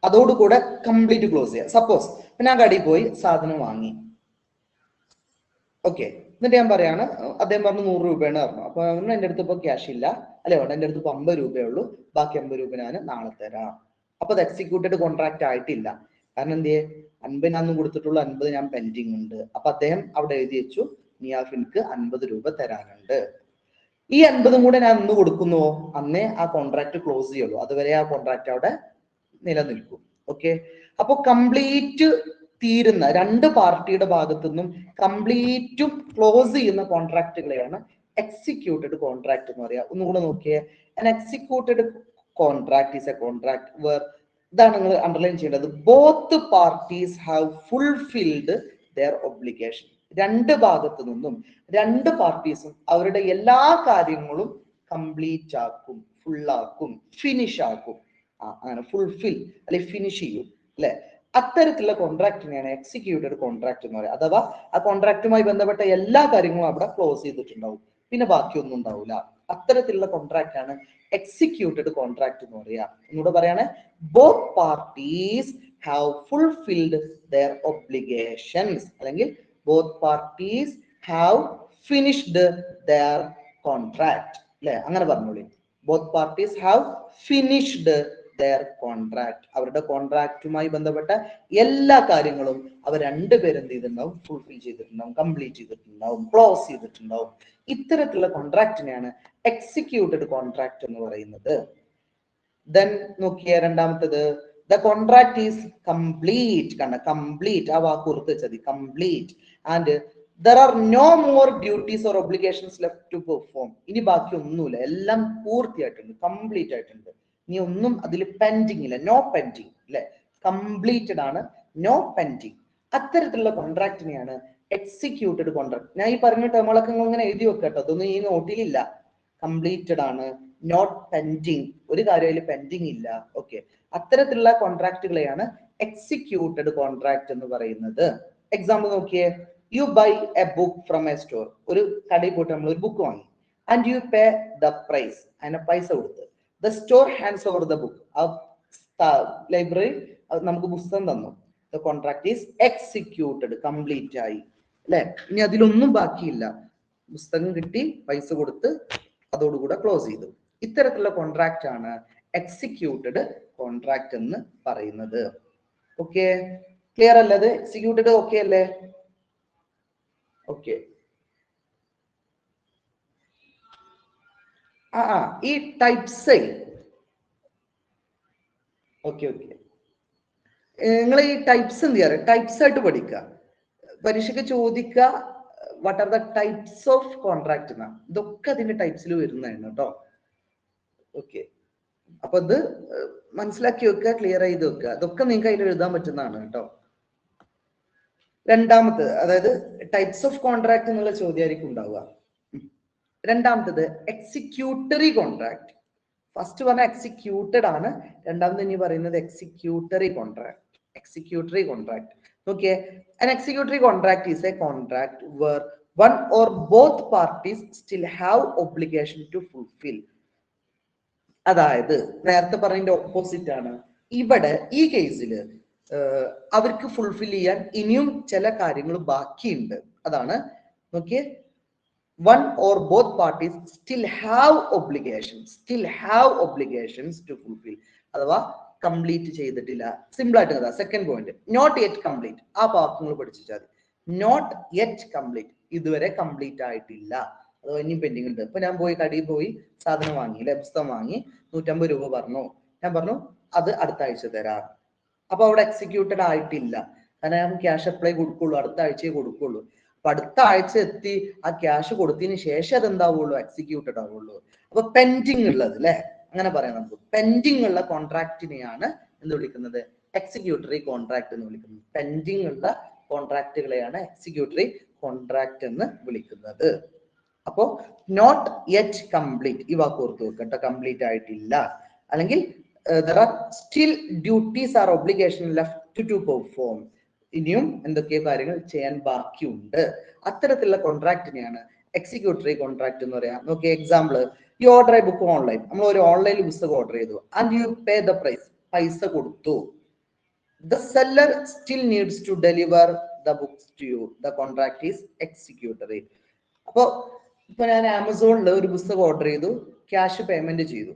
അതോടുകൂടെ കംപ്ലീറ്റ് ക്ലോസ് ചെയ്യാം. സപ്പോസ് ഞാൻ കടയിൽ പോയി സാധനം വാങ്ങി, ഓക്കെ, എന്നിട്ട് ഞാൻ പറയാണ്, അദ്ദേഹം പറഞ്ഞു 100 രൂപയാണ് പറഞ്ഞു. അപ്പൊ എന്റെ അടുത്ത് ഇപ്പൊ ക്യാഷ് ഇല്ല, അല്ലെ വേണ്ട, എന്റെ അടുത്ത് ഇപ്പൊ 50 രൂപയേ ഉള്ളൂ, ബാക്കി 50 രൂപ ഞാൻ നാളെ തരാം. അപ്പൊ അത് എക്സിക്യൂട്ടഡ് കോൺട്രാക്ട് ആയിട്ടില്ല. കാരണം എന്ത് ചെയ്യേ, 50 ഞാൻ കൊടുത്തിട്ടുള്ളൂ, 50 ഞാൻ പെൻഡിങ് ഉണ്ട്. അപ്പൊ അദ്ദേഹം അവിടെ എഴുതി വെച്ചു, നിയാഫിൻക്ക് 50 രൂപ തരാനുണ്ട്. ഈ 50 കൂടെ ഞാൻ അന്ന് കൊടുക്കുന്നുവോ, അന്നേ ആ കോൺട്രാക്ട് ക്ലോസ് ചെയ്യുള്ളൂ. അതുവരെ ആ കോൺട്രാക്ട് അവിടെ നിലനിൽക്കും. ഓക്കെ, അപ്പൊ കംപ്ലീറ്റ് തീരുന്ന രണ്ട് പാർട്ടിയുടെ ഭാഗത്തു നിന്നും കംപ്ലീറ്റും ക്ലോസ് ചെയ്യുന്ന കോൺട്രാക്റ്റുകളെയാണ് എക്സിക്യൂട്ടഡ് കോൺട്രാക്ട് എന്ന് പറയാ. ഒന്നുകൂടെ നോക്കിയേ, an executed contract is a contract where, ഇതാണ് നിങ്ങൾ അണ്ടർലൈൻ ചെയ്യേണ്ടത്, both parties have fulfilled their obligation. രണ്ട് ഭാഗത്തു നിന്നും രണ്ട് പാർട്ടീസും അവരുടെ എല്ലാ കാര്യങ്ങളും കംപ്ലീറ്റ് ആക്കും, ഫുള്ളാക്കും, ഫിനിഷ് ആക്കും. അങ്ങനെ ഫുൾഫിൽ അല്ലെ ഫിനിഷ് ചെയ്യും അല്ലെ. അത്തരത്തിലുള്ള കോൺട്രാക്റ്റിനെയാണ് എക്സിക്യൂട്ടഡ് കോൺട്രാക്ട് എന്ന് പറയുക. അഥവാ ആ കോൺട്രാക്റ്റുമായി ബന്ധപ്പെട്ട എല്ലാ കാര്യങ്ങളും അവിടെ ക്ലോസ് ചെയ്തിട്ടുണ്ടാവും, പിന്നെ ബാക്കിയൊന്നും ഉണ്ടാവില്ല. അത്തരത്തിലുള്ള കോൺട്രാക്ട് ആണ് എക്സിക്യൂട്ടഡ് കോൺട്രാക്ട് എന്ന് പറയാ. എന്നൂടെ പറയാണ്, both parties have fulfilled their obligations, അല്ലെങ്കിൽ both parties have finished their contract അല്ലെ, അങ്ങനെ പറഞ്ഞോളി. Both parties have finished their contract, അവരുടെ കോൺട്രാക്റ്റുമായി ബന്ധപ്പെട്ട എല്ലാ കാര്യങ്ങളും അവർ രണ്ടുപേരും എന്ത് ചെയ്തിട്ടുണ്ടാവും, ഫുൾഫിൽ ചെയ്തിട്ടുണ്ടാവും, കംപ്ലീറ്റ് ചെയ്തിട്ടുണ്ടാവും, ക്ലോസ് ചെയ്തിട്ടുണ്ടാവും. ഇത്തരത്തിലുള്ള കോൺട്രാക്റ്റിനെയാണ് എക്സിക്യൂട്ടഡ് കോൺട്രാക്ട് എന്ന് പറയുന്നത്. ദെൻ നോക്കിയ രണ്ടാമത്തത്, ദ കോൺട്രാക്ട് ഈസ് കംപ്ലീറ്റ്. കണ്ട, കംപ്ലീറ്റ്, ആ വാക്ക് ഓർത്ത് വെച്ചത്, complete, and there are no more duties or obligations left to perform. ഇനി ബാക്കി ഒന്നുമില്ല, എല്ലാം പൂർത്തിയായിട്ടുണ്ട്, കംപ്ലീറ്റ് ആയിട്ടുണ്ട്. ഇനി ഒന്നും അതിൽ പെൻഡിങ് ഇല്ല, നോ പെൻഡിങ് അല്ലെ, കംപ്ലീറ്റഡ് ആണ്, നോ പെൻഡിങ്. അത്തരത്തിലുള്ള കോൺട്രാക്റ്റിനെയാണ് എക്സിക്യൂട്ടഡ് കോൺട്രാക്ട്. ഞാൻ ഈ പറഞ്ഞ ടേമുകളൊക്കെ ഇങ്ങനെ എഴുതി വെക്കട്ടോ, അതൊന്നും ഈ നോട്ടിലില്ല. കംപ്ലീറ്റഡ് ആണ്, നോട്ട് പെൻഡിങ്, ഒരു കാര്യം അതിൽ പെൻഡിങ് ഇല്ല. ഓക്കെ, അത്തരത്തിലുള്ള കോൺട്രാക്റ്റുകളെയാണ് എക്സിക്യൂട്ടഡ് കോൺട്രാക്ട് എന്ന് പറയുന്നത്. എക്സാമ്പിൾ നോക്കിയേ, you buy a book from a store. ഒരു കടയിൽ പോയിട്ട് നമ്മൾ ഒരു ബുക്ക് വാങ്ങി, and you pay the price, അതിനെ പൈസ കൊടുത്ത്. The store hands over the book, library നമുക്ക് പുസ്തകം തന്നു. The contract is executed, complete ആയി അല്ലെ. ഇനി അതിലൊന്നും ബാക്കിയില്ല, പുസ്തകം കിട്ടി, പൈസ കൊടുത്ത്, അതോടുകൂടെ ക്ലോസ് ചെയ്തു. ഇത്തരത്തിലുള്ള കോൺട്രാക്ട് ആണ് എക്സിക്യൂട്ടഡ് കോൺട്രാക്ട് എന്ന് പറയുന്നത്. ഓക്കെ, ക്ലിയർ അല്ലത്? എക്സിക്യൂട്ടഡ് ഓക്കെ അല്ലേ? ഓക്കെ, ഈ ടൈപ്സ് ഓക്കെ ഓക്കെ. നിങ്ങൾ ഈ ടൈപ്സ് എന്ത് ചെയ്യാറ്? ടൈപ്സ് ആയിട്ട് പഠിക്കുക. പരീക്ഷയ്ക്ക് ചോദിക്കുക what are the types of contract എന്നാ. ഇതൊക്കെ അതിന്റെ ടൈപ്സിൽ വരുന്നതാണ് കേട്ടോ. ഓക്കെ, അപ്പൊ ഇത് മനസ്സിലാക്കി വെക്കുക, ക്ലിയർ ചെയ്ത് വെക്കുക. ഇതൊക്കെ നിങ്ങൾക്ക് അതിൽ എഴുതാൻ പറ്റുന്നതാണ് കേട്ടോ. രണ്ടാമത്തത്, അതായത് ടൈപ്സ് ഓഫ് കോൺട്രാക്ട് എന്നുള്ള ചോദ്യമായിരിക്കും ഉണ്ടാവുക. രണ്ടാമത്തത് എക്സിക്യൂട്ടറി കോൺട്രാക്ട്. ഫസ്റ്റ് പറഞ്ഞ എക്സിക്യൂട്ടഡ് ആണ്, രണ്ടാമത് ഇനി പറയുന്നത് എക്സിക്യൂട്ടറി കോൺട്രാക്ട്. എക്സിക്യൂട്ടറി കോൺട്രാക്ട് നോക്കിയേ, an executory contract is a contract where one or both parties still have obligation to fulfill. അതായത് നേരത്തെ പറഞ്ഞതിന്റെ ഓപ്പോസിറ്റ് ആണ്. ഇവിടെ ഈ കേസിൽ അവർക്ക് ഫുൾഫിൽ ചെയ്യാൻ ഇനിയും ചില കാര്യങ്ങൾ ബാക്കിയുണ്ട്. അതാണ് നോക്കിയേ, one or both parties still have obligations to fulfill. അഥവാ കംപ്ലീറ്റ് ചെയ്തിട്ടില്ല. സിമ്പിൾ ആയിട്ട് കഥ. Second point, not yet complete. ആ വാക്കുകൾ പഠിച്ചാൽ നോട്ട് യെറ്റ് കംപ്ലീറ്റ്, ഇതുവരെ കംപ്ലീറ്റ് ആയിട്ടില്ല, അഥവാ ഇനി പെൻഡിങ് ഉണ്ട്. ഇപ്പൊ ഞാൻ പോയി കടയിൽ പോയി സാധനം വാങ്ങി, പുസ്തകം വാങ്ങി, 150 രൂപ പറഞ്ഞു. ഞാൻ പറഞ്ഞു അത് അടുത്ത ആഴ്ച തരാം. അപ്പൊ അവിടെ എക്സിക്യൂട്ടഡ് ആയിട്ടില്ല, കാരണം ഞാൻ ക്യാഷ് അപ്ലൈ കൊടുക്കുള്ളൂ, അടുത്ത ആഴ്ചയെ കൊടുക്കുള്ളൂ. അപ്പൊ അടുത്ത ആഴ്ച എത്തി ആ ക്യാഷ് കൊടുത്തതിന് ശേഷം അത് എന്താവുള്ളൂ, എക്സിക്യൂട്ടഡ് ആവുള്ളൂ. അപ്പൊ പെൻഡിങ് ഉള്ളത് അല്ലെ, അങ്ങനെ പറയാം നമുക്ക്. പെൻഡിങ് ഉള്ള കോൺട്രാക്റ്റിനെയാണ് എന്ത് വിളിക്കുന്നത്? എക്സിക്യൂട്ടറി കോൺട്രാക്ട് എന്ന് വിളിക്കുന്നത്. പെൻഡിങ് ഉള്ള കോൺട്രാക്റ്റുകളെയാണ് എക്സിക്യൂട്ടറി കോൺട്രാക്ട് എന്ന് വിളിക്കുന്നത്. അപ്പോ നോട്ട് യെറ്റ് കംപ്ലീറ്റ്, ഈ വാക്ക് ഓർത്ത് വെക്കട്ടെ, കംപ്ലീറ്റ് ആയിട്ടില്ല. അല്ലെങ്കിൽ there are still duties or obligation left to perform, ഇനിയും എന്തൊക്കെയോ കാര്യങ്ങൾ ചെയ്യാൻ ബാക്കിയുണ്ട്. അത്തരത്തിലുള്ള കോൺട്രാക്റ്റിനെയാണ് എക്സിക്യൂട്ടറി കോൺട്രാക്ട് എന്ന് പറയാം. നോക്കി example, you order a book online. നമ്മൾ ഒരു ഓൺലൈനിൽ പുസ്തകം ഓർഡർ ചെയ്തു, and you pay the price, പൈസ കൊടുത്തു. The seller still needs to deliver the books to you, the contract is executory. അപ്പൊ ഞാൻ ആമസോണിൽ ഒരു പുസ്തകം ഓർഡർ ചെയ്തു, ക്യാഷ് പേയ്മെന്റ് ചെയ്തു.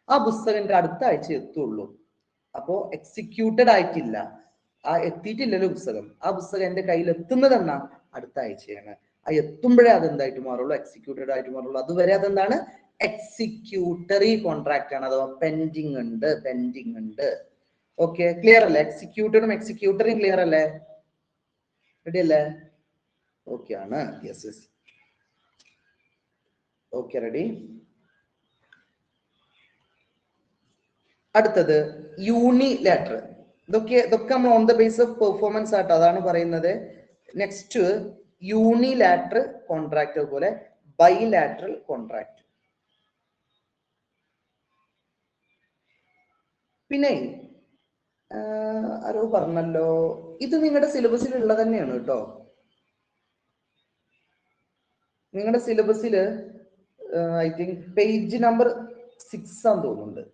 ആ പുസ്തകം എൻ്റെ അടുത്ത ആഴ്ച എത്തുള്ളൂ. അപ്പോ എക്സിക്യൂട്ടഡ് ആയിട്ടില്ല, ആ എത്തിയിട്ടില്ലല്ലോ പുസ്തകം. ആ പുസ്തകം എൻ്റെ കയ്യിൽ എത്തുന്നത് എന്നാ അടുത്ത ആഴ്ചയാണ്. ആ എത്തുമ്പോഴേ അതെന്തായിട്ട് മാറുള്ളൂ, എക്സിക്യൂട്ടഡ് ആയിട്ട് മാറുള്ളൂ. അതുവരെ അതെന്താണ്, എക്സിക്യൂട്ടറി കോൺട്രാക്ട് ആണ്, അഥവാ പെൻഡിങ് ഉണ്ട്. ഓക്കെ, ക്ലിയർ അല്ലേ? എക്സിക്യൂട്ടറും എക്സിക്യൂട്ടറിയും ക്ലിയർ അല്ലേ? റെഡി അല്ലേ? ഓക്കെ ആണ്. യെസ്. Okay, ready. അടുത്തത് യൂണിലാറ്ററൽ. ഇതൊക്കെ നമ്മൾ on the base of performance ആട്ടോ, അതാണ് പറയുന്നത്. നെക്സ്റ്റ് യൂണിലാറ്ററൽ കോൺട്രാക്ട്, അതുപോലെ ബൈലാറ്ററൽ കോൺട്രാക്ട്. പിന്നെ ആരോ പറഞ്ഞല്ലോ, ഇത് നിങ്ങളുടെ സിലബസിൽ ഉള്ളത് തന്നെയാണ് കേട്ടോ. നിങ്ങളുടെ സിലബസിൽ ഐ തിങ്ക് പേജ് നമ്പർ 6 ആണെന്ന് തോന്നുന്നുണ്ട്.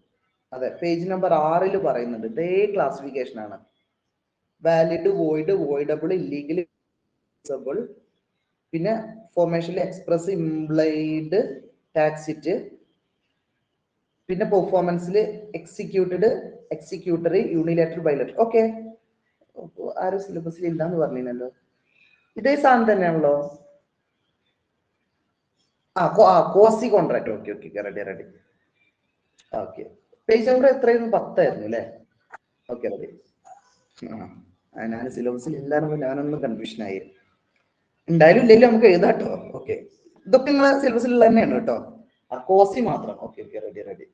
അതെ, പേജ് നമ്പർ 6 പറയുന്നുണ്ട്. ഇതേ ക്ലാസിഫിക്കേഷൻ ആണ്. വാലിഡ്, വോയിഡ്, വോയിഡബിൾ, ഇല്ലീഗൽ, പിന്നെ ഫോർമേഷനിൽ എക്സ്പ്രസ്, ഇംപ്ലൈഡ്, ടാക്സിറ്റ്, പിന്നെ പെർഫോമൻസിൽ executed, executory, unilateral, bilateral. Okay, ആരും സിലബസിൽ ഇല്ലാന്ന് പറഞ്ഞല്ലോ. ഇതേ സാധനം തന്നെയാണല്ലോ. Quasi contract. Okay, ready. Okay, page number എത്രയായിരുന്നു? 10 ആയിരുന്നു അല്ലേ? Okay, ready. ഞാൻ സിലബസിൽ ഇല്ലായിരുന്നു, ഞാനൊന്ന് കൺഫ്യൂഷൻ ആയി. എന്തായാലും ഇല്ലെങ്കിലും നമുക്ക് എഴുതാട്ടോ. ഓക്കെ, ഇതൊക്കെ നിങ്ങളെ സിലബസിലുള്ള തന്നെയാണ് കേട്ടോ. കോസി മാത്രം. Okay, ready.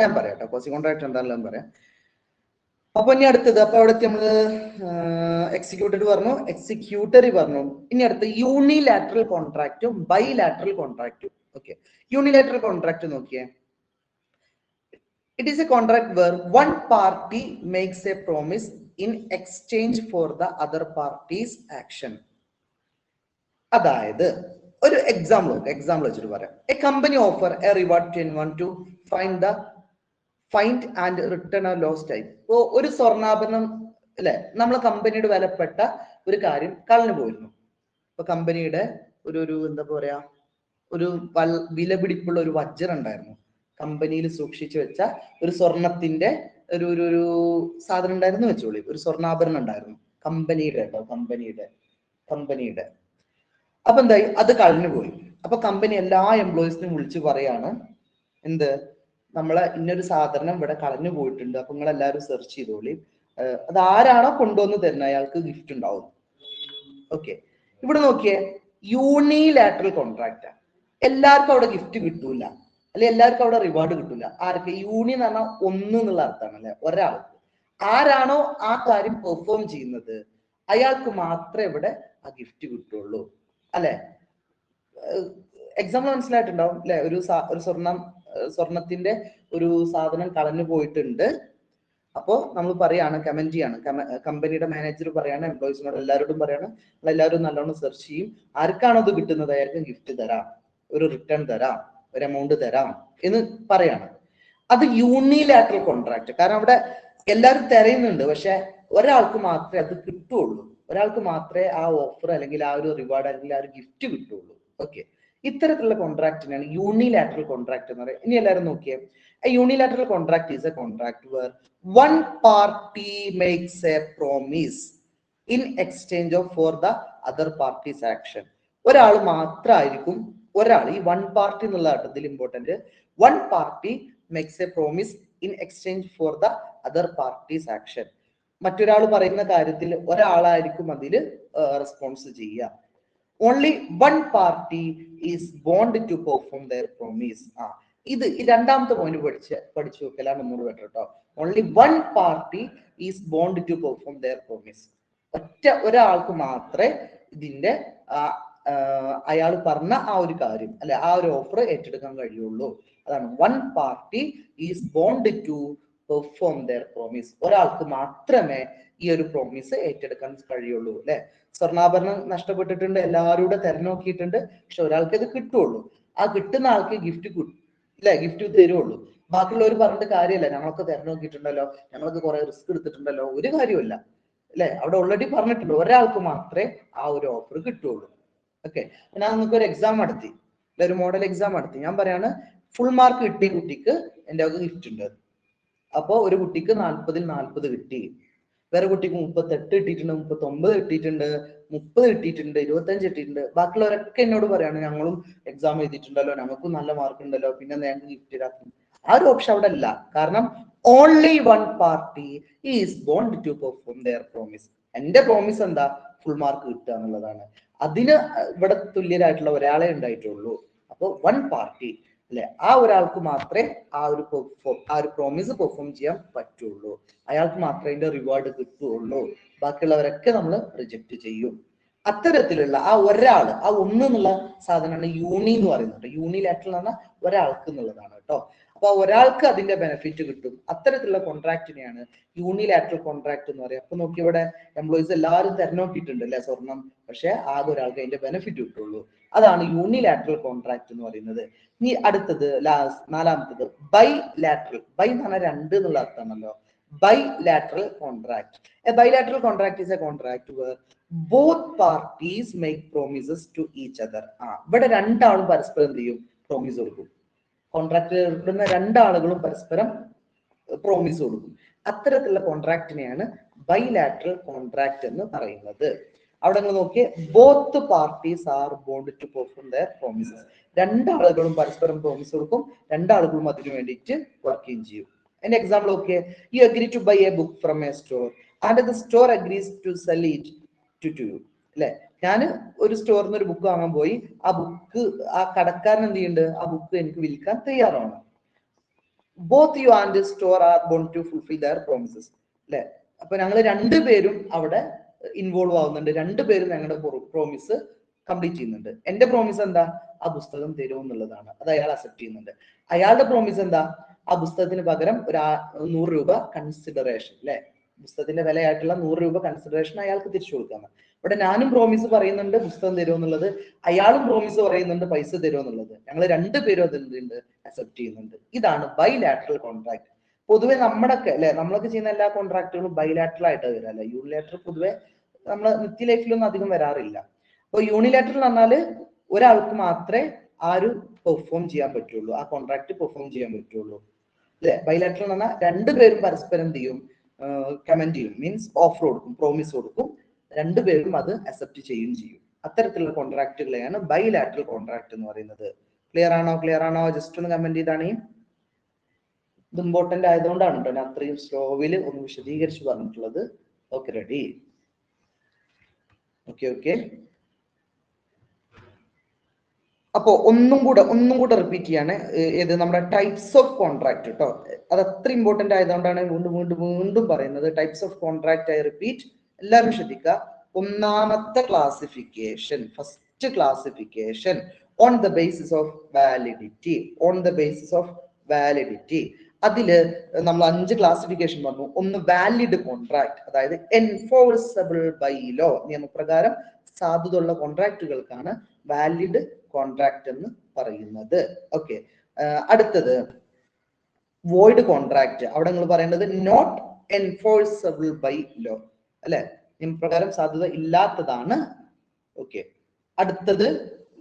ഞാൻ പറയാം കേട്ടോ, കോസി കോൺട്രാക്ട് എന്താണെങ്കിലും പറയാം. അപ്പൊ ഇനി അടുത്തത്, അപ്പൊ അവിടെ നമ്മള് എക്സിക്യൂട്ടഡ് പറഞ്ഞു, എക്സിക്യൂട്ടറി പറഞ്ഞു. ഇനി അടുത്ത് യൂണിലാറ്ററൽ കോൺട്രാക്റ്റും ബൈലാറ്ററൽ കോൺട്രാക്റ്റും. ഓക്കെ, യൂണിലാറ്ററൽ കോൺട്രാക്ട് നോക്കിയേ. It is a contract where one party makes a promise in exchange for the other party's action. അതായത് ഒരു എക്സാമ്പിൾ വെച്ചിട്ട് പറയാം. A company offer a reward to anyone to find and return a lost item. ഇപ്പോ ഒരു സ്വർണ്ണാഭരണം അല്ലെ, നമ്മളെ കമ്പനിയുടെ വിലപ്പെട്ട ഒരു കാര്യം കളഞ്ഞു പോയിരുന്നു. ഇപ്പൊ കമ്പനിയുടെ ഒരു എന്താ പറയാ, ഒരു വിലപിടിപ്പുള്ള ഒരു വജ്രം ഉണ്ടായിരുന്നു, കമ്പനിയിൽ സൂക്ഷിച്ചു വെച്ച ഒരു സ്വർണത്തിന്റെ ഒരു സാധനം ഉണ്ടായിരുന്നു വെച്ചോളി, ഒരു സ്വർണ്ണാഭരണം ഉണ്ടായിരുന്നു കമ്പനിയുടെ. അപ്പൊ എന്തായി, അത് കളഞ്ഞു പോയി. അപ്പൊ കമ്പനി എല്ലാ എംപ്ലോയീസിനും വിളിച്ചു പറയാണ്, എന്ത്, നമ്മളെ ഇന്നൊരു സാധനം ഇവിടെ കളഞ്ഞു പോയിട്ടുണ്ട്, അപ്പൊ നിങ്ങൾ എല്ലാവരും സെർച്ച് ചെയ്തോളി, അത് ആരാണോ കൊണ്ടുവന്ന് തരുന്നത് അയാൾക്ക് ഗിഫ്റ്റ് ഉണ്ടാവും. ഓക്കെ, ഇവിടെ നോക്കിയേ, യൂണിലാറ്ററൽ കോൺട്രാക്റ്റ്. എല്ലാവർക്കും അവിടെ ഗിഫ്റ്റ് കിട്ടൂല, അല്ലെ എല്ലാവർക്കും അവിടെ റിവാർഡ് കിട്ടൂല. ആർക്ക്? യൂണി എന്ന് പറഞ്ഞാൽ ഒന്ന് എന്നുള്ള അർത്ഥമാണ്, അല്ലെ, ഒരാൾക്ക്. ആരാണോ ആ കാര്യം പെർഫോം ചെയ്യുന്നത് അയാൾക്ക് മാത്രമേ ഇവിടെ ആ ഗിഫ്റ്റ് കിട്ടുള്ളൂ, അല്ലെ. എക്സാമ്പിൾ മനസ്സിലായിട്ടുണ്ടാവും, അല്ലെ. ഒരു സ്വർണത്തിന്റെ ഒരു സാധനം കളഞ്ഞു പോയിട്ടുണ്ട്. അപ്പോ നമ്മൾ പറയാണ്, കമന്റ് ചെയ്യാണ്, കമ്പനിയുടെ മാനേജർ പറയാണ് എംപ്ലോയീസിനോട് എല്ലാവരോടും പറയാണ്, എല്ലാവരും നല്ലോണം സെർച്ച് ചെയ്യും, ആർക്കാണോ അത് കിട്ടുന്നത് അയാൾക്ക് ഗിഫ്റ്റ് തരാം, ഒരു റിട്ടേൺ തരാം, ഒരു എമൗണ്ട് തരാം എന്ന് പറയാണ്. അത് യൂണിലാറ്ററൽ കോൺട്രാക്ട്. കാരണം അവിടെ എല്ലാവരും തിരയുന്നുണ്ട്, പക്ഷെ ഒരാൾക്ക് മാത്രമേ അത് കിട്ടുള്ളൂ, ഒരാൾക്ക് മാത്രമേ ആ ഓഫർ അല്ലെങ്കിൽ ആ ഒരു റിവാർഡ് അല്ലെങ്കിൽ ആ ഒരു ഗിഫ്റ്റ് കിട്ടുള്ളൂ. ഓക്കെ, ഇത്തരത്തിലുള്ള കോൺട്രാക്റ്റിനാണ് യൂണിലാറ്ററൽ കോൺട്രാക്ട് എന്ന് പറയുന്നത്. ഇനി എല്ലാവരും നോക്കിയേ, a unilateral contract is a contract where one party makes a promise in exchange of for the other party's action. ഒരാൾ മാത്രമായിരിക്കും, ഒരാൾ, ഈ വൺ പാർട്ടി എന്നുള്ള അർത്ഥത്തിൽ important, one party makes a promise in exchange for the other parties action. മറ്റൊരാൾ പറയുന്ന കാര്യത്തിൽ ഒരാളായിരിക്കും അതിൽ റെസ്പോൺസ് ചെയ്യുക. Only one party is bound to perform their promise. ഇത് ഈ രണ്ടാമത്തെ പോയിന്റ് പഠിച്ചു വെക്കലാണ് ഒന്നുകൂടി ബെറ്റർ കേട്ടോ. Only one party is bound to perform their promise. ഒറ്റ ഒരാൾക്ക് മാത്രമേ ഇതിന്റെ അയാൾ പറഞ്ഞ ആ ഒരു കാര്യം, അല്ലെ, ആ ഒരു ഓഫർ ഏറ്റെടുക്കാൻ കഴിയുള്ളൂ. അതാണ് one party is bound to perform their promise. ഒരാൾക്ക് മാത്രമേ ഈ ഒരു പ്രോമിസ് ഏറ്റെടുക്കാൻ കഴിയുള്ളൂ, അല്ലെ. സ്വർണ്ണാഭരണം നഷ്ടപ്പെട്ടിട്ടുണ്ട്, എല്ലാവരും തെരഞ്ഞോക്കിയിട്ടുണ്ട്, പക്ഷെ ഒരാൾക്ക് ഇത് കിട്ടുള്ളൂ. ആ കിട്ടുന്ന ആൾക്ക് ഗിഫ്റ്റ് കിട്ടും, അല്ലെ, ഗിഫ്റ്റ് തരുള്ളൂ. ബാക്കിയുള്ളവർ പറഞ്ഞിട്ട് കാര്യമല്ല, ഞങ്ങളൊക്കെ തെരഞ്ഞോക്കിയിട്ടുണ്ടല്ലോ, ഞങ്ങൾക്ക് കുറെ റിസ്ക് എടുത്തിട്ടുണ്ടല്ലോ, ഒരു കാര്യമല്ല, അല്ലെ. അവിടെ ഓൾറെഡി പറഞ്ഞിട്ടുണ്ട് ഒരാൾക്ക് മാത്രമേ ആ ഒരു ഓഫർ കിട്ടുള്ളൂ. ഓക്കെ, ഞാൻ നിങ്ങൾക്ക് ഒരു എക്സാം നടത്തി, ഒരു മോഡൽ എക്സാം നടത്തി. ഞാൻ പറയാണ്, ഫുൾ മാർക്ക് കിട്ടിയ കുട്ടിക്ക് എൻ്റെ ഒക്കെ ഗിഫ്റ്റ് ഉണ്ട്. അപ്പോ ഒരു കുട്ടിക്ക് 40ൽ 40 കിട്ടി, വേറെ കുട്ടിക്ക് 38 കിട്ടിയിട്ടുണ്ട്, 39 കിട്ടിയിട്ടുണ്ട്, 30 കിട്ടിയിട്ടുണ്ട്, 25 കിട്ടിയിട്ടുണ്ട്. ബാക്കിയുള്ളവരൊക്കെ എന്നോട് പറയാണ്, ഞങ്ങളും എക്സാം എഴുതിയിട്ടുണ്ടല്ലോ, ഞങ്ങൾക്കും നല്ല മാർക്ക് ഉണ്ടല്ലോ, പിന്നെ ഞങ്ങൾക്ക് ഗിഫ്റ്റ് ഇതാക്കും. ആ ഒരു ഓപ്ഷൻ അവിടെ അല്ല. കാരണം only one party is bound to perform their promise. എന്റെ പ്രോമിസ് എന്താ? ഫുൾ മാർക്ക് കിട്ടുക എന്നുള്ളതാണ്. അതിന് ഇവിടെ തുല്യരായിട്ടുള്ള ഒരാളെ ഉണ്ടായിട്ടുള്ളൂ. അപ്പോൾ വൺ പാർട്ടി, അല്ലെ, ആ ഒരാൾക്ക് മാത്രമേ ആ ഒരു പ്രോമിസ് പെർഫോം ചെയ്യാൻ പറ്റുള്ളൂ, അയാൾക്ക് മാത്രമേ അതിന്റെ റിവാർഡ് കിട്ടുള്ളൂ. ബാക്കിയുള്ളവരൊക്കെ നമ്മൾ റിജക്ട് ചെയ്യും. അത്തരത്തിലുള്ള ആ ഒരാള്, ആ ഒന്ന് എന്നുള്ള സാധനമാണ് യൂണി എന്ന് പറയുന്നത്. യൂണിലാറ്ററൽ എന്ന് പറഞ്ഞാൽ ഒരാൾക്ക് എന്നുള്ളതാണ് കേട്ടോ. അപ്പൊ ഒരാൾക്ക് അതിന്റെ ബെനിഫിറ്റ് കിട്ടും. അത്തരത്തിലുള്ള കോൺട്രാക്റ്റിനെയാണ് യൂണിലാറ്ററൽ കോൺട്രാക്ട് എന്ന് പറയുക. അപ്പൊ നോക്കി, ഇവിടെ എംപ്ലോയീസ് എല്ലാവരും തെരഞ്ഞോക്കിയിട്ടുണ്ട്, അല്ലെ, സ്വർണം, പക്ഷെ ആകെ ഒരാൾക്ക് അതിന്റെ ബെനിഫിറ്റ് കിട്ടുള്ളൂ. അതാണ് യൂണിലാറ്ററൽ കോൺട്രാക്ട് എന്ന് പറയുന്നത്. ഇനി അടുത്തത് നാലാമത്തത് ബൈ ലാറ്ററൽ. ബൈ എന്ന് പറഞ്ഞാൽ രണ്ട് എന്നുള്ള അർത്ഥമാണല്ലോ. Bilateral contract. A bilateral contract is a contract where both parties make promises to each other. ഇവിടെ രണ്ടാളും പരസ്പരം എന്ത് ചെയ്യും? പ്രോമിസ് കൊടുക്കും. കോൺട്രാക്ട് ഏർപ്പെടുന്ന രണ്ടാളുകളും പരസ്പരം പ്രോമിസ് കൊടുക്കും. അത്തരത്തിലുള്ള കോൺട്രാക്റ്റിനെയാണ് ബൈലാറ്ററൽ കോൺട്രാക്ട് എന്ന് പറയുന്നത്. അവിടെ നിങ്ങൾ നോക്കിയേ, both parties are bound to perform their promises. രണ്ടാളുകളും പരസ്പരം പ്രോമിസ് കൊടുക്കും, രണ്ടാളുകളും അതിനു വേണ്ടിയിട്ട് വർക്കിംഗ് ചെയ്യും. An example, okay, you agree to buy a book from a store and the store agrees to sell it to you. അല്ലെ, ഞാൻ ഒരു സ്റ്റോറിൽ നിന്ന് ഒരു ബുക്ക് വാങ്ങാൻ പോയി, ആ ബുക്ക് ആ കടക്കാരൻ എന്ത് ചെയ്യുന്നുണ്ട്? ആ ബുക്ക് എനിക്ക് വിൽക്കാൻ തയ്യാറാണ്. Both you and the store are bound to fulfil their promises. അല്ലെ, അപ്പൊ ഞങ്ങൾ രണ്ടുപേരും അവിടെ ഇൻവോൾവ് ആവുന്നുണ്ട്, രണ്ടുപേരും ഞങ്ങളുടെ പ്രോമിസ് കംപ്ലീറ്റ് ചെയ്യുന്നുണ്ട്. എന്റെ പ്രോമിസ് എന്താ? ആ പുസ്തകം തരും എന്നുള്ളതാണ്. അത് അയാൾ അക്സെപ്റ്റ് ചെയ്യുന്നുണ്ട്. അയാളുടെ പ്രോമിസ് എന്താ? ആ പുസ്തകത്തിന് പകരം ഒരു 100 രൂപ കൺസിഡറേഷൻ, അല്ലെ, പുസ്തകത്തിന്റെ വിലയായിട്ടുള്ള 100 രൂപ കൺസിഡറേഷൻ അയാൾക്ക് തിരിച്ചു കൊടുക്കാന്ന്. ഇവിടെ ഞാനും പ്രോമിസ് പറയുന്നുണ്ട് പുസ്തകം തരും എന്നുള്ളത്, അയാളും പ്രോമിസ് പറയുന്നുണ്ട് പൈസ തരും എന്നുള്ളത്. ഞങ്ങൾ രണ്ടുപേരും അതെന്തുണ്ട്? അക്സെപ്റ്റ് ചെയ്യുന്നുണ്ട്. ഇതാണ് ബൈലാറ്ററൽ കോൺട്രാക്ട്. പൊതുവെ നമ്മുടെയൊക്കെ, അല്ലെ, നമ്മളൊക്കെ ചെയ്യുന്ന എല്ലാ കോൺട്രാക്റ്റുകളും ബൈലാറ്ററൽ ആയിട്ട് വരാം, അല്ലെ. യൂണിലാറ്ററൽ പൊതുവെ നമ്മളെ നിത്യ ലൈഫിലൊന്നും അധികം വരാറില്ല. അപ്പൊ യൂണിലാറ്ററൽ എന്ന് പറഞ്ഞാല് ഒരാൾക്ക് മാത്രമേ ആ ഒരു പെർഫോം ചെയ്യാൻ പറ്റുള്ളൂ, ആ കോൺട്രാക്ട് പെർഫോം ചെയ്യാൻ പറ്റുള്ളൂ, അല്ലെ. ബൈലാറ്ററൽ എന്ന് പറഞ്ഞാൽ രണ്ടുപേരും പരസ്പരം എന്ത് ചെയ്യും? കമന്റ് ചെയ്യും, മീൻസ് ഓഫർ കൊടുക്കും, പ്രോമിസ് കൊടുക്കും, രണ്ടുപേരും അത് അക്സെപ്റ്റ് ചെയ്യുകയും ചെയ്യും. അത്തരത്തിലുള്ള കോൺട്രാക്റ്റുകളെയാണ് ബൈലാറ്ററൽ കോൺട്രാക്ട് എന്ന് പറയുന്നത്. ക്ലിയർ ആണോ? ക്ലിയർ ആണോ? ജസ്റ്റ് ഒന്ന് കമന്റ് ചെയ്താണ്. ഇത് ഇമ്പോർട്ടന്റ് ആയതുകൊണ്ടാണ് കേട്ടോ ഞാൻ അത്രയും സ്ലോവിൽ ഒന്ന് വിശദീകരിച്ച് പറഞ്ഞിട്ടുള്ളത്. Okay, ready? ഓക്കെ. അപ്പോ ഒന്നും കൂടെ റിപ്പീറ്റ് ചെയ്യാണ്. ഇത് നമ്മുടെ ടൈപ്സ് ഓഫ് കോൺട്രാക്ട് കേട്ടോ. അത് അത്ര ഇമ്പോർട്ടന്റ് ആയതുകൊണ്ടാണ് വീണ്ടും പറയുന്നത്. Types of contract, I repeat, എല്ലാവരും ശ്രദ്ധിക്കുക. ഒന്നാമത്തെ classification, first classification on the basis of validity. അതില് നമ്മൾ 5 ക്ലാസിഫിക്കേഷൻ പറഞ്ഞു. ഒന്ന് വാലിഡ് കോൺട്രാക്ട്, അതായത് എൻഫോഴ്സബിൾ ബൈ ലോ, നിയമപ്രകാരം സാധുതയുള്ള കോൺട്രാക്റ്റുകൾക്കാണ് വാലിഡ് കോൺട്രാക്ട് എന്ന് പറയുന്നത്. ഓക്കെ, അടുത്തത് വോയിഡ് കോൺട്രാക്ട്. അവിടെ നിങ്ങൾ പറയേണ്ടത് നോട്ട് എൻഫോഴ്സബിൾ ബൈ ലോ, അല്ലെ, നിയമപ്രകാരം സാധുത ഇല്ലാത്തതാണ്. ഓക്കെ, അടുത്തത്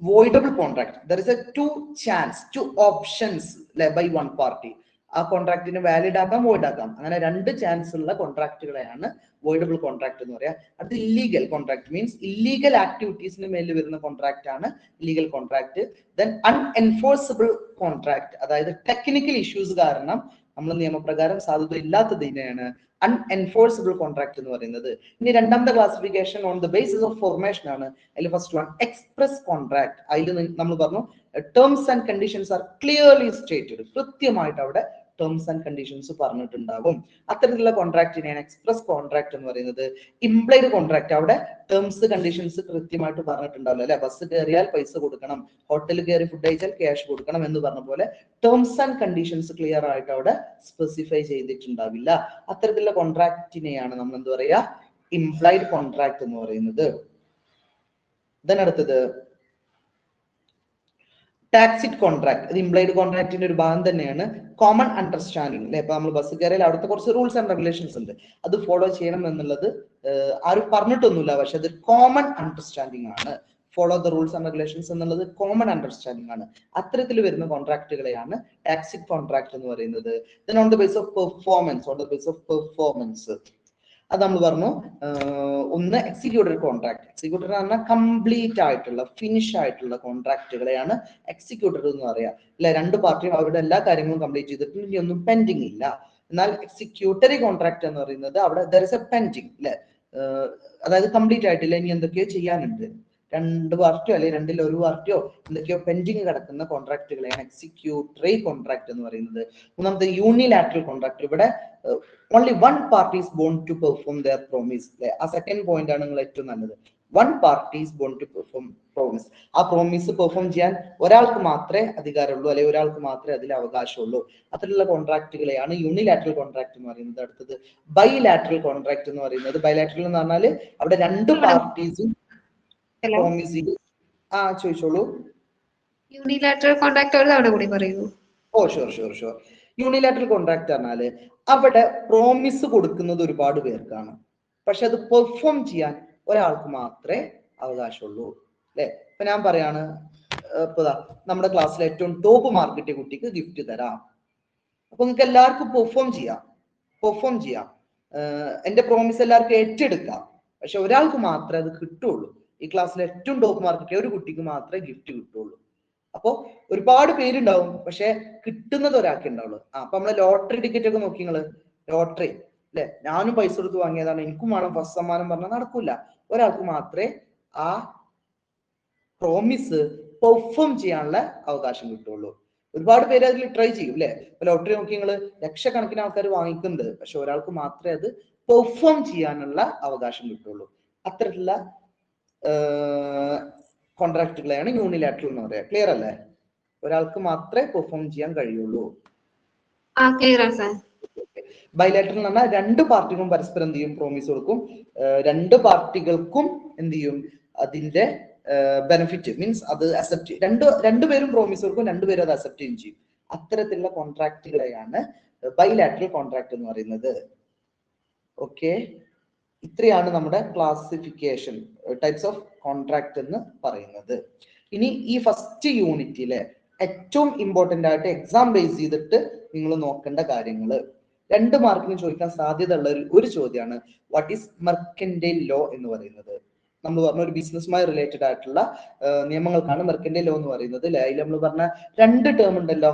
voidable contract. There is a 2 options by one party. ആ കോൺട്രാക്ടിന് വാലിഡ് ആക്കാം, വോയിഡ് ആക്കാം. അങ്ങനെ 2 ചാൻസ് ഉള്ള കോൺട്രാക്ടുകളെയാണ് വോയിഡബിൾ കോൺട്രാക്ട് എന്ന് പറയാം. അത് ഇല്ലീഗൽ കോൺട്രാക്ട് മീൻസ് ഇല്ലീഗൽ ആക്ടിവിറ്റീസിന് മേലിൽ വരുന്ന കോൺട്രാക്ട് ആണ് ഇല്ലീഗൽ കോൺട്രാക്ട്. ദെൻ അൺഎൻഫോഴ്സബിൾ കോൺട്രാക്ട്, അതായത് ടെക്നിക്കൽ ഇഷ്യൂസ് കാരണം നമ്മൾ നിയമപ്രകാരം സാധുത ഇല്ലാത്തതിനെയാണ് അൺഎൻഫോഴ്സബിൾ കോൺട്രാക്ട് എന്ന് പറയുന്നത്. ഇനി രണ്ടാമത്തെ classification on the basis of formation ആണ്. അതിൽ ഫസ്റ്റ് വൺ എക്സ്പ്രസ് കോൺട്രാക്ട്. അതിൽ നമ്മൾ പറഞ്ഞു terms and conditions are clearly stated. കൃത്യമായിട്ട് അവിടെ ടേംസ് ആൻഡ് കണ്ടീഷൻസ് പറഞ്ഞിട്ടുണ്ടാകും. അത്തരത്തിലുള്ള കോൺട്രാക്റ്റിനെയാണ് എക്സ്പ്രസ് കോൺട്രാക്ട് എന്ന് പറയുന്നത്. ഇംപ്ലൈഡ് കോൺട്രാക്ട്, അവിടെ ടേംസ് കണ്ടീഷൻസ് കൃത്യമായിട്ട് പറഞ്ഞിട്ടുണ്ടാവില്ല, അല്ലെ, ബസ് കയറിയാൽ പൈസ കൊടുക്കണം, ഹോട്ടലിൽ കയറി ഫുഡ് കഴിച്ചാൽ ക്യാഷ് കൊടുക്കണം എന്ന് പറഞ്ഞ പോലെ ടേംസ് ആൻഡ് കണ്ടീഷൻസ് ക്ലിയർ ആയിട്ട് അവിടെ സ്പെസിഫൈ ചെയ്തിട്ടുണ്ടാവില്ല. അത്തരത്തിലുള്ള കോൺട്രാക്റ്റിനെയാണ് നമ്മൾ എന്ത് പറയാ, ഇംപ്ലൈഡ് കോൺട്രാക്ട് എന്ന് പറയുന്നത്. അടുത്തത് ടാക്സിറ്റ് കോൺട്രാക്ട്. ഇത് ഇംപ്ലൈഡ് കോൺട്രാക്ടിന്റെ ഒരു ഭാഗം തന്നെയാണ്. കോമൺ അണ്ടർസ്റ്റാൻഡിങ്, അല്ലെ, ഇപ്പൊ നമ്മൾ ബസ് കയറിയാൽ അവിടുത്തെ കുറച്ച് റൂൾസ് ആൻഡ് റെഗുലേഷൻസ് ഉണ്ട്, അത് ഫോളോ ചെയ്യണം എന്നുള്ളത് ആരും പറഞ്ഞിട്ടൊന്നുമില്ല, പക്ഷെ അത് കോമൺ അണ്ടർസ്റ്റാൻഡിങ് ആണ്. Follow the rules and regulations എന്നുള്ളത് കോമൺ അണ്ടർസ്റ്റാൻഡിങ് ആണ്. അത്തരത്തിൽ വരുന്ന കോൺട്രാക്ടുകളെയാണ് ടാക്സിറ്റ് കോൺട്രാക്ട് എന്ന് പറയുന്നത്. On the base of performance, അത് നമ്മൾ പറഞ്ഞു. ഒന്ന് എക്സിക്യൂട്ടീവ് കോൺട്രാക്ട്. എക്സിക്യൂട്ടീവ് എന്ന് പറഞ്ഞാൽ കംപ്ലീറ്റ് ആയിട്ടുള്ള ഫിനിഷ് ആയിട്ടുള്ള കോൺട്രാക്ടുകളെയാണ് എക്സിക്യൂട്ടീവ് എന്ന് പറയാ, അല്ലെ. 2 പാർട്ടിയും അവരുടെ എല്ലാ കാര്യങ്ങളും കംപ്ലീറ്റ് ചെയ്തിട്ടുണ്ട്, ഇനി ഒന്നും പെൻഡിങ് ഇല്ല. എന്നാൽ എക്സിക്യൂട്ടറി കോൺട്രാക്ട് എന്ന് പറയുന്നത് അവിടെ ദർ ഇസ് എ പെൻഡിങ്, അല്ലെ, അതായത് കംപ്ലീറ്റ് ആയിട്ടില്ല, ഇനി എന്തൊക്കെയോ ചെയ്യാനുണ്ട്. 2 പാർട്ടിയോ അല്ലെങ്കിൽ 2-ൽ 1 പാർട്ടിയോ എന്തൊക്കെയോ പെൻഡിങ് കിടക്കുന്ന കോൺട്രാക്ടുകളെയാണ് എക്സിക്യൂട്ടറി കോൺട്രാക്ട് എന്ന് പറയുന്നത്. മൂന്നാമത്തെ യൂണിലാറ്ററൽ കോൺട്രാക്ട്. ഇവിടെ only one party is bound to perform their promise. ആ സെക്കൻഡ് പോയിന്റ് ആണ് നിങ്ങൾ ഏറ്റവും നല്ലത്. one party is bound to perform promise. ആ പ്രോമിസ് പെർഫോം ചെയ്യാൻ ഒരാൾക്ക് മാത്രമേ അധികാരമുള്ളൂ, അല്ലെങ്കിൽ ഒരാൾക്ക് മാത്രമേ അതിൽ അവകാശമുള്ളൂ. അത്തരത്തിലുള്ള കോൺട്രാക്ടുകളെയാണ് യൂണിലാറ്ററൽ കോൺട്രാക്ട് എന്ന് പറയുന്നത്. അടുത്തത് ബൈലാറ്ററൽ കോൺട്രാക്ട് എന്ന് പറയുന്നത്. ബൈലാറ്ററൽ എന്ന് പറഞ്ഞാൽ അവിടെ 2 പാർട്ടീസും പ്രോമിസ് ചെയ്തു. ചോദിച്ചോളൂ. യൂണിലാറ്ററൽ കോൺട്രാക്ട് ഒരു തവണ കൂടി പറയൂ. ഓ ഷുവർ. യൂണിലാറ്ററൽ കോൺട്രാക്ട് പറഞ്ഞാല് അവിടെ പ്രോമിസ് കൊടുക്കുന്നത് ഒരുപാട് പേർക്കാണ്, പക്ഷെ അത് പെർഫോം ചെയ്യാൻ ഒരാൾക്ക് മാത്രമേ അവകാശമുള്ളൂ, അല്ലെ. ഇപ്പൊ ഞാൻ പറയാണ്, ഇപ്പൊ നമ്മുടെ ക്ലാസ്സിലെ ഏറ്റവും ടോപ്പ് മാർക്ക് കിട്ടിയ കുട്ടിക്ക് ഗിഫ്റ്റ് തരാം. അപ്പൊ നിങ്ങൾക്ക് എല്ലാവർക്കും പെർഫോം ചെയ്യാം. എന്റെ പ്രോമിസ് എല്ലാവർക്കും ഏറ്റെടുക്കാം, പക്ഷെ ഒരാൾക്ക് മാത്രമേ അത് കിട്ടുള്ളൂ. ഈ ക്ലാസ്സിലെ ഏറ്റവും ടോപ്പ് മാർക്ക് കിട്ടിയ ഒരു കുട്ടിക്ക് മാത്രമേ ഗിഫ്റ്റ് കിട്ടുള്ളൂ. അപ്പൊ ഒരുപാട് പേരുണ്ടാവും, പക്ഷെ കിട്ടുന്നത് ഒരാൾക്ക് ഉണ്ടാവുള്ളൂ. അപ്പൊ നമ്മളെ ലോട്ടറി ടിക്കറ്റ് ഒക്കെ നോക്കി നിങ്ങള്, ലോട്ടറി, അല്ലെ, ഞാനും പൈസ കൊടുത്ത് വാങ്ങിയതാണ്, എനിക്കും വേണം ഫസ്റ്റ് സമ്മാനം പറഞ്ഞാൽ നടക്കൂല. ഒരാൾക്ക് മാത്രമേ ആ പ്രോമിസ് പെർഫോം ചെയ്യാനുള്ള അവകാശം കിട്ടുള്ളൂ. ഒരുപാട് പേര് അതിൽ ട്രൈ ചെയ്യും, അല്ലെ. ലോട്ടറി നോക്കി നിങ്ങള് ലക്ഷക്കണക്കിന് ആൾക്കാർ വാങ്ങിക്കുന്നുണ്ട്, പക്ഷെ ഒരാൾക്ക് മാത്രമേ അത് പെർഫോം ചെയ്യാനുള്ള അവകാശം കിട്ടുള്ളൂ. അത്തരത്തിലുള്ള കോൺട്രാക്ടുകളെയാണ് യൂണിലാറ്ററൽ എന്ന് പറയാം. ക്ലിയർ അല്ലേ? ഒരാൾക്ക് മാത്രമേ പെർഫോം ചെയ്യാൻ കഴിയുള്ളൂ. ബൈലാറ്ററൽ എന്ന് പറഞ്ഞാൽ 2 പാർട്ടികളും പരസ്പരം എന്ത് ചെയ്യും, പ്രോമിസ് കൊടുക്കും. 2 പാർട്ടികൾക്കും എന്ത് ചെയ്യും, അതിന്റെ ബെനിഫിറ്റ് മീൻസ് അത് അക്സെപ്റ്റ്, രണ്ടുപേരും പ്രോമിസ് കൊടുക്കും, 2 പേരും അത് അക്സെപ്റ്റ് ചെയ്യും. അത്തരത്തിലുള്ള കോൺട്രാക്ടുകളെയാണ് ബൈലാറ്ററൽ കോൺട്രാക്ട് എന്ന് പറയുന്നത്. ഓക്കെ, ഇത്രയാണ് നമ്മുടെ ക്ലാസിഫിക്കേഷൻ, ടൈപ്സ് ഓഫ് കോൺട്രാക്ട് എന്ന് പറയുന്നത്. ഇനി ഈ ഫസ്റ്റ് യൂണിറ്റിലെ ഏറ്റവും ഇമ്പോർട്ടന്റ് ആയിട്ട് എക്സാം ബേസ് ചെയ്തിട്ട് നിങ്ങൾ നോക്കേണ്ട കാര്യങ്ങൾ, 2 മാർക്കിന് ചോദിക്കാൻ സാധ്യതയുള്ള ഒരു ചോദ്യമാണ് വാട്ട് ഈസ് മെർക്കന്റൈൽ ലോ എന്ന് പറയുന്നത്. നമ്മൾ പറഞ്ഞ ഒരു ബിസിനസ്സുമായി റിലേറ്റഡ് ആയിട്ടുള്ള നിയമങ്ങൾക്കാണ് മെർക്കന്റൈൽ ലോ എന്ന് പറയുന്നത്. അതിൽ നമ്മൾ പറഞ്ഞ 2 ടേം ഉണ്ടല്ലോ,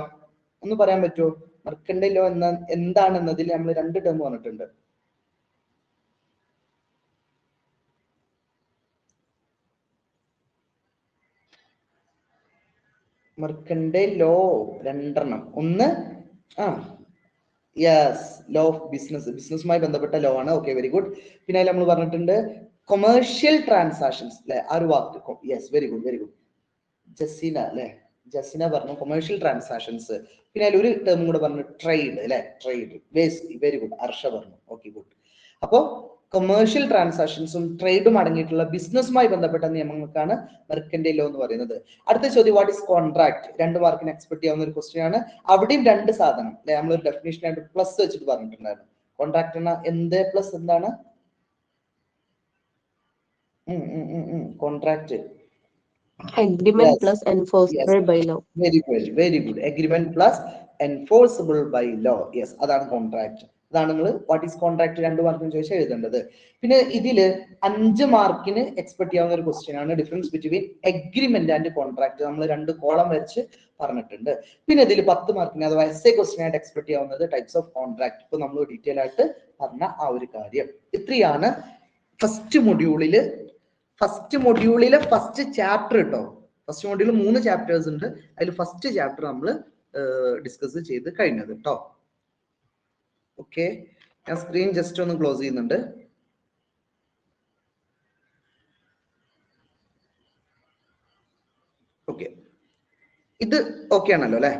ഒന്ന് പറയാൻ പറ്റുമോ? മെർക്കന്റൈൽ ലോ എന്താണെന്നതിൽ നമ്മൾ 2 ടേം പറഞ്ഞിട്ടുണ്ട്. മെർക്കന്റൈൽ ലോ 2 ഒന്ന് യെസ് ലോ ഓഫ് ബിസിനസ്സുമായി ബന്ധപ്പെട്ട ലോ ആണ്. Okay, very good. പിന്നെ നമ്മൾ പറഞ്ഞിട്ടുണ്ട് കൊമേഴ്ഷ്യൽ ട്രാൻസാക്ഷൻസ് അല്ലെ, ആ ഒരു വാക്ക്. Yes, very good very good. Jaseena അല്ലെ, ജസീന പറഞ്ഞു കൊമേഴ്ഷ്യൽ ട്രാൻസാക്ഷൻസ്. പിന്നെ അതിൽ ഒരു ടേം കൂടെ പറഞ്ഞു ട്രേഡ് അല്ലെ, ട്രേഡ്. Very good. ഹർഷ പറഞ്ഞു. Okay, good. അപ്പോൾ കൊമേഴ്ഷ്യൽ ട്രാൻസാക്ഷൻസും ട്രേഡും അടങ്ങിയിട്ടുള്ള ബിസിനസ്സുമായി ബന്ധപ്പെട്ട നിയമങ്ങൾക്കാണ് മെർക്കന്റൈൽ ലോ എന്ന് പറയുന്നത്. അടുത്ത ചോദ്യം, വാട്ട് ഈസ് കോൺട്രാക്ട്? 2 മാർക്കിന് എക്സ്പെക്ട് ചെയ്യാവുന്ന ഒരു ക്വസ്റ്റ്യൻ ആണ്. അവിടെയും 2 സാധനം അല്ലെ, നമ്മളൊരു ഡെഫിനേഷൻ ആയിട്ട് പ്ലസ് വെച്ചിട്ട് പറഞ്ഞിട്ടുണ്ടായിരുന്നു. കോൺട്രാക്ട് എന്ത് പ്ലസ് എന്താണ്? Contract Agreement plus enforceable by law. Very good. Agreement plus enforceable by law. Yes, അതാണ് കോൺട്രാക്ട്. അതാണ് നിങ്ങൾ വാട്ട് ഈസ് കോൺട്രാക്ട് 2 മാർക്കിന് ചോദിച്ചാൽ എഴുതേണ്ടത്. പിന്നെ ഇതില് 5 മാർക്കിന് എക്സ്പെക്ട് ചെയ്യാവുന്ന ഒരു ക്വസ്റ്റ്യൻ ആണ് difference between agreement and contract. നമ്മൾ 2 കോളം വരച്ച് പറഞ്ഞിട്ടുണ്ട്. പിന്നെ ഇതിൽ 10 മാർക്കിന് അഥവാ എസ്എ ക്വസ്റ്റ്യൻ ആയിട്ട് എക്സ്പെക്ട് ചെയ്യാവുന്നത് ടൈപ്സ് ഓഫ് കോൺട്രാക്ട്. ഇപ്പൊ നമ്മൾ ഡീറ്റെയിൽ ആയിട്ട് പറഞ്ഞ ആ ഒരു കാര്യം. ഇത്രയാണ് ഫസ്റ്റ് മൊഡ്യൂളിലെ ഫസ്റ്റ് ചാപ്റ്റർ കേട്ടോ. ഫസ്റ്റ് മൊഡ്യൂളിൽ 3 ചാപ്റ്റേഴ്സ് ഉണ്ട്. അതിൽ ഫസ്റ്റ് ചാപ്റ്റർ നമ്മൾ ഡിസ്കസ് ചെയ്ത് കഴിഞ്ഞത് കേട്ടോ. ഓക്കെ, ഞാൻ സ്ക്രീൻ ജസ്റ്റ് ഒന്ന് ക്ലോസ് ചെയ്യുന്നുണ്ട്. ഓക്കെ, ഇത് ഓക്കെ ആണല്ലോ അല്ലെ?